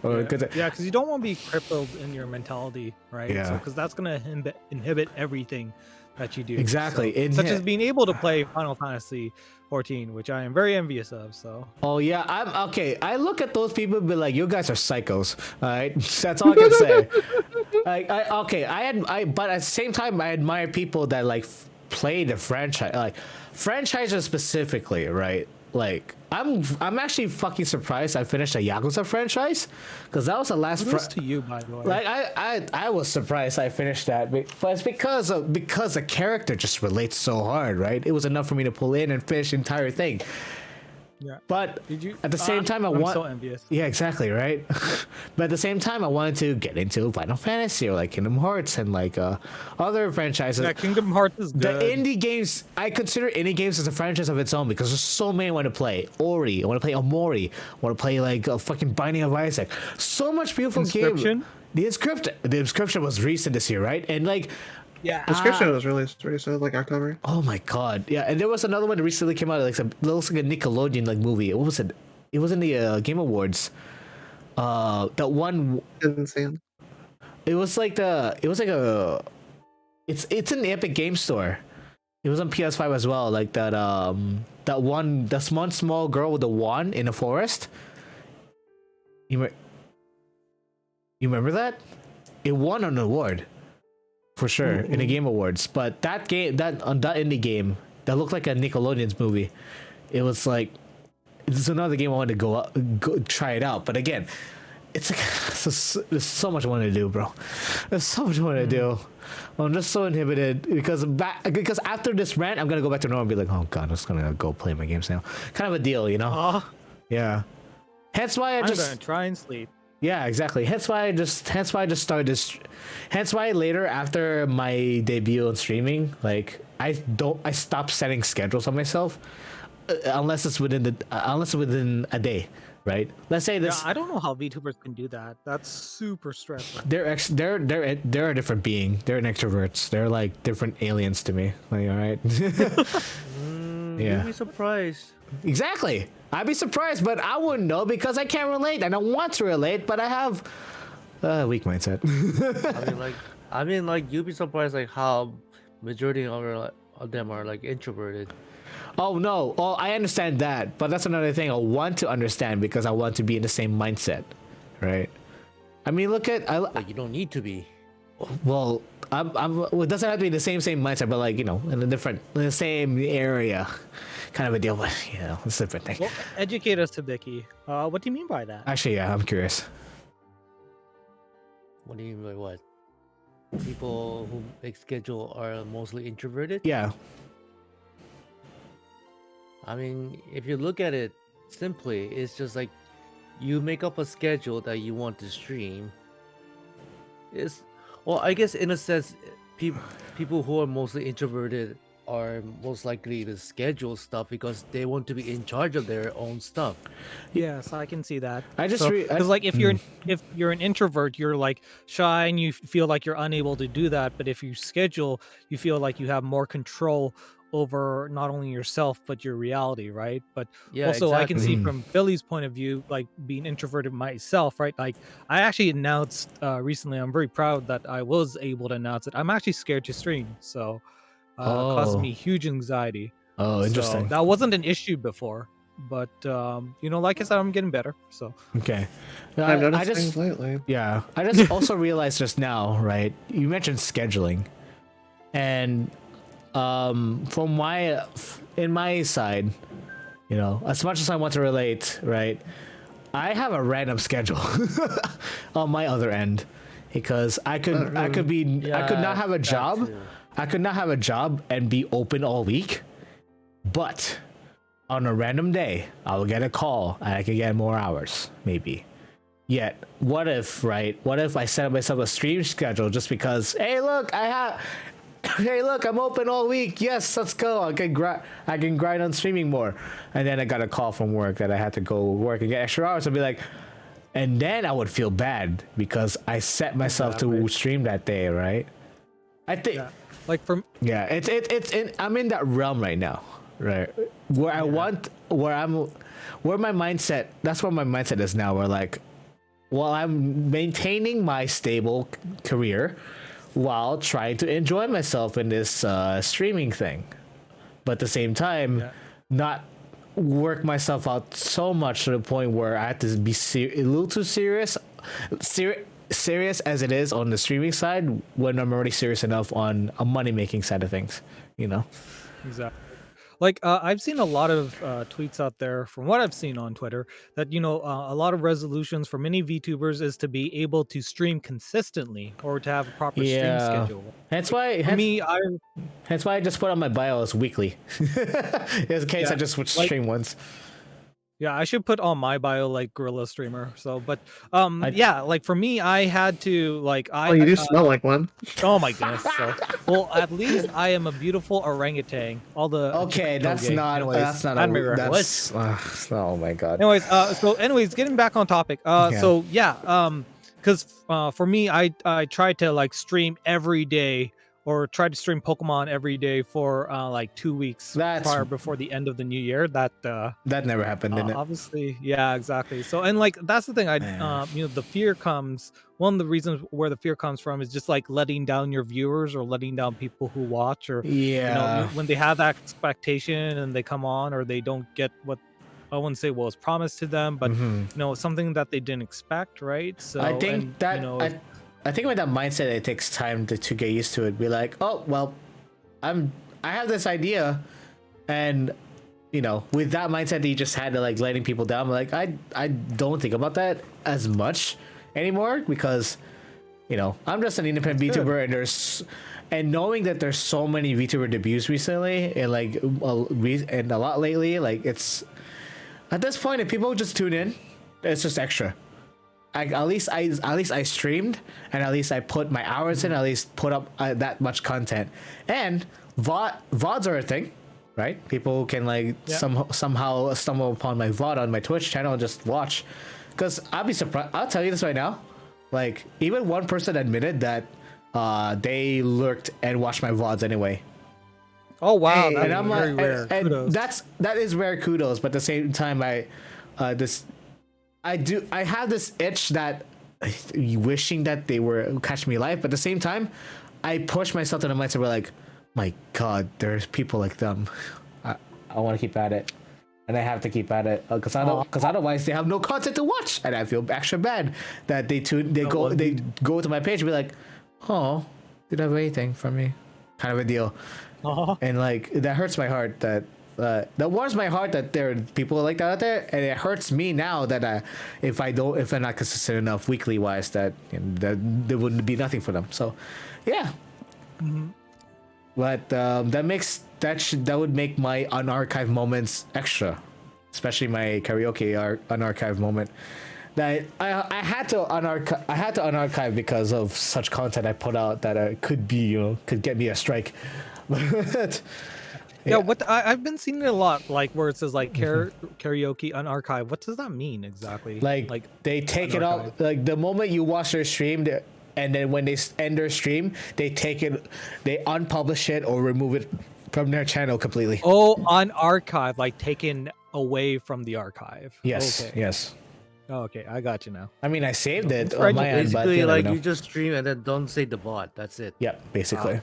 Or Because you don't want to be crippled in your mentality, right? Yeah. Because that's going to inhibit everything that you do. Exactly. So, such as being able to play Final Fantasy 14, which I am very envious of. So Oh yeah, I'm okay. I look at those people and be like, "You guys are psychos." All right, that's all I can say. But at the same time, I admire people that like play the franchise, like franchises specifically, right? Like I'm actually fucking surprised I finished a Yakuza franchise, because that was the last. kudos to you, by the way. Like I was surprised I finished that, but it's because the character just relates so hard, right? It was enough for me to pull in and finish the entire thing. Yeah. But Did you? at the same time, I'm want so envious. yeah, exactly, right? But at the same time, I wanted to get into Final Fantasy or like Kingdom Hearts and like other franchises. Yeah, Kingdom Hearts is The good. indie games, I consider indie games as a franchise of its own, because there's so many I want to play. Ori, I want to play Omori, I want to play like a fucking Binding of Isaac. So much beautiful Inscription? game. The Inscription was recent this year, right? And like, Yeah. Description was released recently, like October. oh my god, yeah. And there was another one that recently came out, like it looks like a Nickelodeon like movie. What was it? It was in the Game Awards. That one. Insane. It was like it's in the Epic Game Store. It was on PS5 as well. Like that one small girl with the wand in the forest. You remember that? It won an award for sure in the Game Awards. But that indie game that looked like a Nickelodeon's movie. It was like, it's another game I wanted to go try it out. But again, it's like there's so much I want to do, bro. There's so much I want to do. I'm just so inhibited because after this rant, I'm gonna go back to normal and be like, oh god, I'm just gonna go play my games now. Kind of a deal, you know? Oh, Yeah. Hence why I'm gonna try and sleep. yeah, exactly. Hence why I just started this. Hence why later, after my debut on streaming, like I stopped setting schedules on myself, unless it's within a day, right? Let's say Yeah, this. I don't know how VTubers can do that. That's super stressful. They're a different being. They're an extroverts. They're like different aliens to me. Like, all right. Yeah. You'd be surprised. Exactly. I'd be surprised, but I wouldn't know because I can't relate. I don't want to relate, but I have a weak mindset. I mean, like you'd be surprised like how majority of them are like introverted. Oh no! Oh, I understand that, but that's another thing I want to understand because I want to be in the same mindset, right? I mean, look at Like you don't need to be. well, it doesn't have to be the same mindset, but like, in the same area, kind of a deal. But it's a different thing. Well, educate us, Hibiki. What do you mean by that? Actually, yeah, I'm curious. What do you mean by what? People who make schedule are mostly introverted? Yeah. I mean, if you look at it simply, it's just like you make up a schedule that you want to stream. Well, I guess in a sense, people who are mostly introverted are most likely to schedule stuff because they want to be in charge of their own stuff. Yes, I can see that. I just because like if you're an introvert, you're like shy and you feel like you're unable to do that. But if you schedule, you feel like you have more control over not only yourself but your reality, right? But Yeah, also I can see exactly. from Billy's point of view, like being introverted myself, right? Like I actually announced recently, I'm very proud that I was able to announce it. I'm actually scared to stream, so it caused me huge anxiety. Oh, interesting. So that wasn't an issue before, but like I said, I'm getting better. So Okay. I've noticed things lately. Yeah, I just also realized just now, right? You mentioned scheduling, and from in my side, as much as I want to relate, right? I have a random schedule on my other end because I could not have a job. I could not have a job and be open all week, but on a random day, I will get a call and I can get more hours, maybe. Yet, what if I set up myself a stream schedule just because, hey, look, I'm open all week. Yes, let's go. I can grind on streaming more. And then I got a call from work that I had to go work and get extra hours. I'd be like, and then I would feel bad because I set myself to stream that day, right? I think, like from I'm in that realm right now, right? Where my mindset. That's where my mindset is now. Where like, while I'm maintaining my stable career, while trying to enjoy myself in this streaming thing, but at the same time, not work myself out so much to the point where I have to be a little too serious as it is on the streaming side when I'm already serious enough on a money making side of things, Exactly. Like I've seen a lot of tweets out there from what I've seen on Twitter that a lot of resolutions for many VTubers is to be able to stream consistently or to have a proper stream schedule. Hence why I just put on my bio as weekly. In case I just would stream once. Yeah, I should put on my bio like Gorilla Streamer. So, but like for me, I had to like you do smell like one. Oh my goodness! So, well, at least I am a beautiful orangutan. All the oh my god. Anyways, getting back on topic. Because for me, I tried to like stream every day or tried to stream Pokemon every day for like 2 weeks prior before the end of the new year. That never happened, didn't it? Obviously, yeah, exactly. So and like that's the thing. The fear comes. One of the reasons where the fear comes from is just like letting down your viewers or letting down people who watch or when they have that expectation and they come on or they don't get what. I wouldn't say was promised to them, but something that they didn't expect, right? So I think I think with that mindset, it takes time to get used to it. Be like, oh well, I have this idea, and with that mindset, you just had to like letting people down. Like I don't think about that as much anymore because I'm just an independent VTuber, and knowing that there's so many VTuber debuts recently and like and a lot lately, like it's at this point if people just tune in, it's just extra. At least I streamed, and at least I put my hours in. At least put up that much content, and VODs are a thing, right? People can like somehow stumble upon my VOD on my Twitch channel and just watch. Because I'll be surprised. I'll tell you this right now, like even one person admitted that they lurked and watched my VODs anyway. Oh wow, and I'm very like, rare. and that is rare kudos. But at the same time, I have this itch that wishing that they were catch me live, but at the same time, I push myself to the mindset where like, my God, there's people like them. I want to keep at it, and I have to keep at it because otherwise they have no content to watch, and I feel extra bad that they go to my page and be like, oh, didn't have anything from me, kind of a deal. And like that hurts my heart that warms my heart that there are people like that out there, and it hurts me now that if I'm not consistent enough weekly wise, that that there would be nothing for them. So yeah. But that would make my unarchived moments extra, especially my karaoke unarchived moment. That I had to unarchive because of such content I put out that could get me a strike. But Yeah, I've been seeing it a lot, like where it says like karaoke unarchived. What does that mean exactly? Like they take it out like the moment you watch their stream, and then when they end their stream, they unpublish it or remove it from their channel completely. Oh, unarchived, like taken away from the archive. Yes, okay. yes. Oh, okay, I got you now. I mean, I saved it on my end, but basically, like you just stream and then don't say the bot. That's it. Yeah, basically.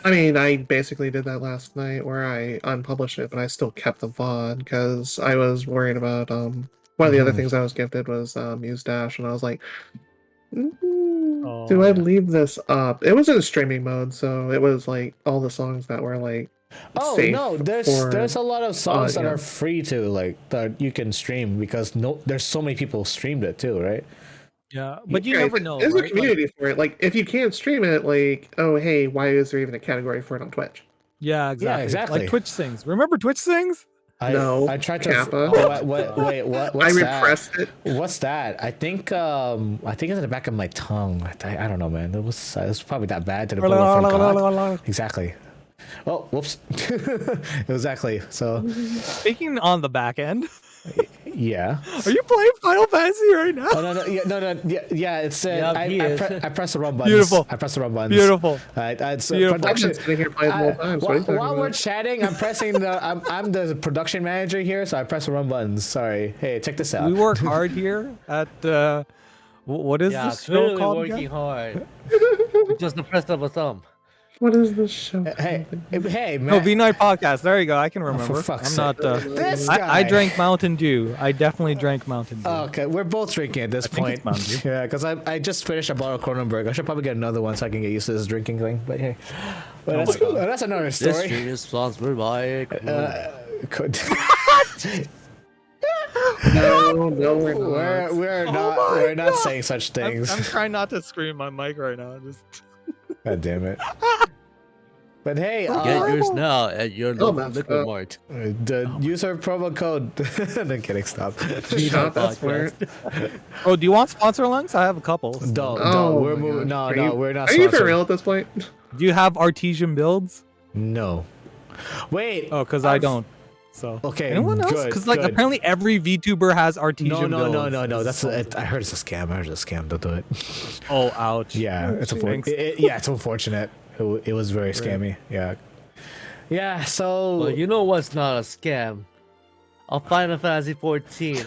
I mean, I basically did that last night where I unpublished it, but I still kept the VOD because I was worried about one of the other things I was gifted was Muse Dash, and I was like, do I leave this up? It was in streaming mode, so it was like all the songs that were like safe no, there's a lot of songs that are free to like that you can stream because there's so many people streamed it too, right? Yeah, but you never know. There's right? a community for it. Like, if you can't stream it, like, oh, hey, why is there even a category for it on Twitch? Yeah, exactly. Yeah, exactly. Like Twitch Sings. Remember Twitch Sings? I tried Kappa. to. Wait, what? What's I that? repressed it. What's that? I think it's in the back of my tongue. I don't know, man. It was probably that bad to the point where I forgot. Exactly. Oh, whoops. Exactly. So, Speaking on the back end, yeah. are you playing Final Fantasy right now? Oh no. Yeah. It's I pressed the wrong buttons. Beautiful. I pressed the wrong buttons. Beautiful. It's Beautiful. I've production. been sitting here playing the whole time. So what are you talking While we're about? chatting, I'm pressing the. I'm the production manager here, so I pressed the wrong buttons. Sorry. Hey, check this out. We work hard here at what is this show clearly called working again? hard. Just the press of a thumb. What is this show? Hey, man. No, VNight Podcast. There you go. I can remember. for fuck's I'm sake. not. This guy. I drank Mountain Dew. I definitely drank Mountain Dew. Okay, we're both drinking at this think point. it's Mountain Dew. Yeah, because I just finished a bottle of Kronenberg. I should probably get another one so I can get used to this drinking thing. But hey, that's another This story. stream is sponsored by. Could- No, we're not. we're not saying such things. I'm trying not to scream my mic right now. Just God damn it. But hey, Get yours now at your local that's liquor good. mart. use our promo code. No kidding, stop. Shut up, word. oh, do you want sponsor links? I have a couple. Don't. Oh We're my moving. gosh. No, we're not. Are you for sponsored. real at this point? Do you have artesian builds? No. Wait. Oh, because I don't. So Okay. anyone else? Good, Because like good. apparently every VTuber has artesian No. builds. That's I heard it's a scam. Don't do it. Oh, ouch. Yeah, it's Thanks. it's unfortunate. It was very scammy. Yeah. Yeah. So. Well, you know what's not a scam? A Final Fantasy 14. my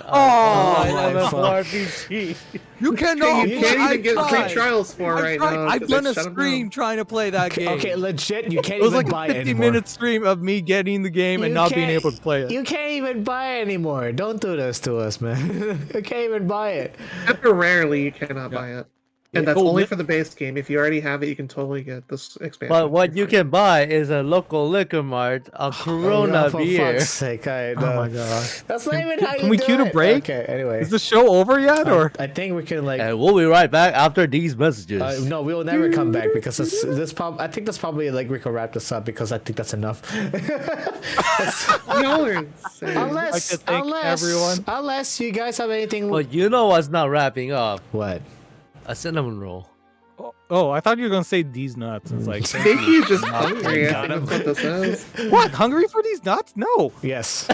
fuck. RPG. You cannot. You can't even get free tried. trials for right now. I've 'cause done they a shut 'em stream down. trying to play that game. Okay, legit. You can't It was even like buy a it anymore. 50-minute stream of me getting the game and You not being can't- able to play it. You can't even buy it anymore. Don't do this to us, man. You can't even buy it. Temporarily, you cannot buy it. And that's Oh, only li- for the base game. If you already have it, you can totally get this expansion. But what you can buy is a local liquor mart, a Corona for beer. fuck's sake, Oh my god. That's not even how you Can we do cue to it. break? Okay, anyway. Is the show over yet, or? I think we can like. And we'll be right back after these messages. No, we will never come back because I think that's probably like we can wrap this up because I think that's enough. Y'all are insane. unless, to thank everyone. unless you guys have anything. But you know what's not wrapping up? What? A cinnamon roll. Oh, I thought you were gonna say these nuts. It's like, I think you just hungry. I got think that's what this is. what? Hungry for these nuts? No, Yes.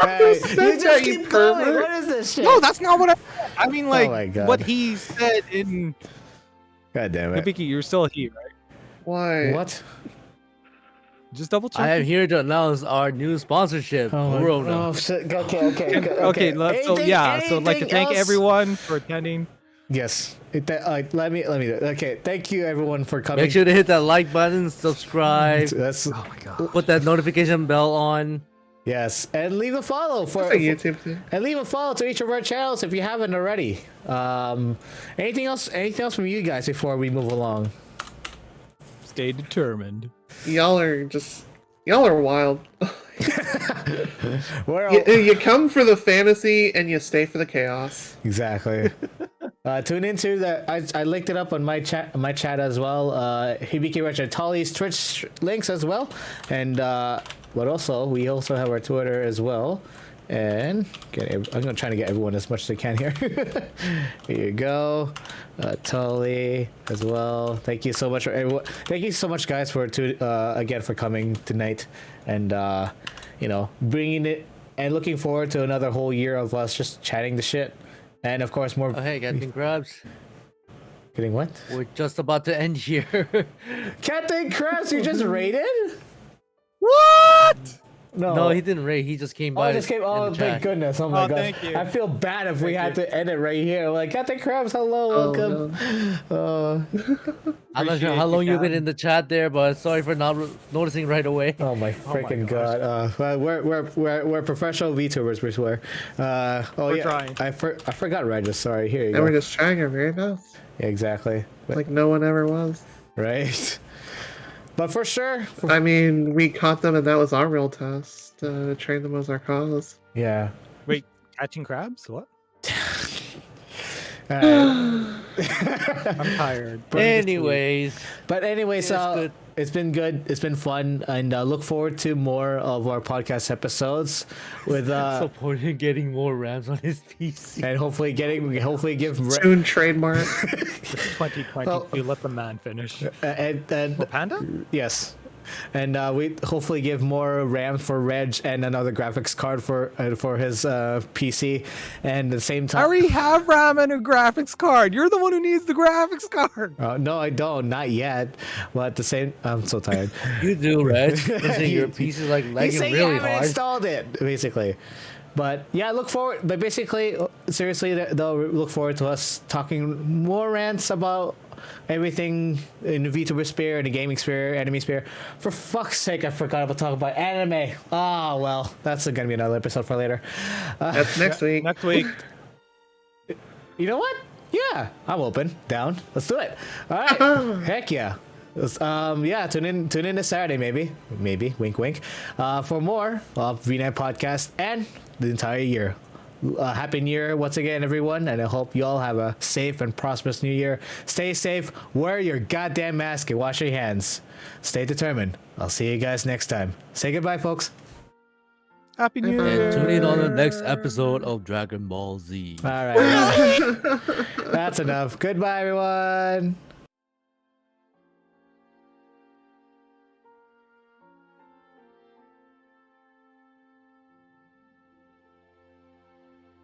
Hey, said you just that, you keep going. pervert? What is this shit? no, that's not what I mean. my Like God. what he said in. God damn it. Vicky, you're still here, right? Why? What? Just double check. I am here to announce our new sponsorship, Corona. Oh, shit. Okay. Okay, so Anything- yeah, so I'd like to anything thank else? everyone for attending. Yes. Let me. Okay. Thank you everyone for coming. Make sure to hit that like button, subscribe, That's Oh my god. put that notification bell on. yes, and leave a follow for It's a YouTube thing. and leave a follow to each of our channels if you haven't already. Anything else? Anything else from you guys before we move along? Stay determined. Y'all are wild. We're You come for the fantasy and you stay for the chaos. Exactly. Tune into the. I linked it up on my chat as well. Hibiki Richard Tolly's Twitch links as well, and but also we also have our Twitter as well. And I'm gonna try to get everyone as much as I can here. Here you go, Tully as well. Thank you so much for everyone. Thank you so much, guys, for again for coming tonight, and bringing it and looking forward to another whole year of us just chatting the shit, and of course more. Oh, hey, Captain Krabs. Getting what? We're just about to end here. Captain Krabs, you just raided? What? No, he didn't raid. He just came by. Oh, thank goodness. Oh my god. Thank you. I feel bad if we had to end it right here. Like, Captain Krabs, hello, welcome. I'm not sure how long you've been in the chat there, but sorry for not noticing right away. Oh my freaking god. We're professional VTubers, we swear. We're trying. I forgot Regis, sorry. Here you And go. we're just trying our very best. Yeah, exactly. Like no one ever was. Right. But for sure. I mean, we caught them and that was our real test. Train them as our cause. Yeah. Wait, catching crabs? What? I'm tired. Anyways, good. It's been good. It's been fun, and look forward to more of our podcast episodes with supporting getting more RAMs on his PC, and hopefully give soon trademark. It's 2020. Let the man finish. And Panda? Yes. And we hopefully give more RAM for Reg and another graphics card for his PC, and at the same time. I already have RAM and a graphics card. You're the one who needs the graphics card. No, I don't. Not yet. Well, at the same, I'm so tired. You do, Reg. Your PC is like lagging really you haven't hard. installed it, basically. But yeah, look forward. But basically, seriously, they'll look forward to us talking more rants about everything in the VTuber sphere, in the gaming sphere, anime sphere. For fuck's sake, I forgot about talking about anime. Ah, well, that's gonna be another episode for later. That's next week. Next week. You know what? Yeah, I'm open, down. Let's do it. All right. Heck yeah. Yeah, tune in this Saturday, maybe, wink, wink, for more of VNight Podcast and the entire year. Happy New Year once again, everyone, and I hope you all have a safe and prosperous New Year. Stay safe, wear your goddamn mask, and wash your hands. Stay determined. I'll see you guys next time. Say goodbye, folks. Happy New Year. And tune in on the next episode of Dragon Ball Z. All right. That's enough. Goodbye, everyone.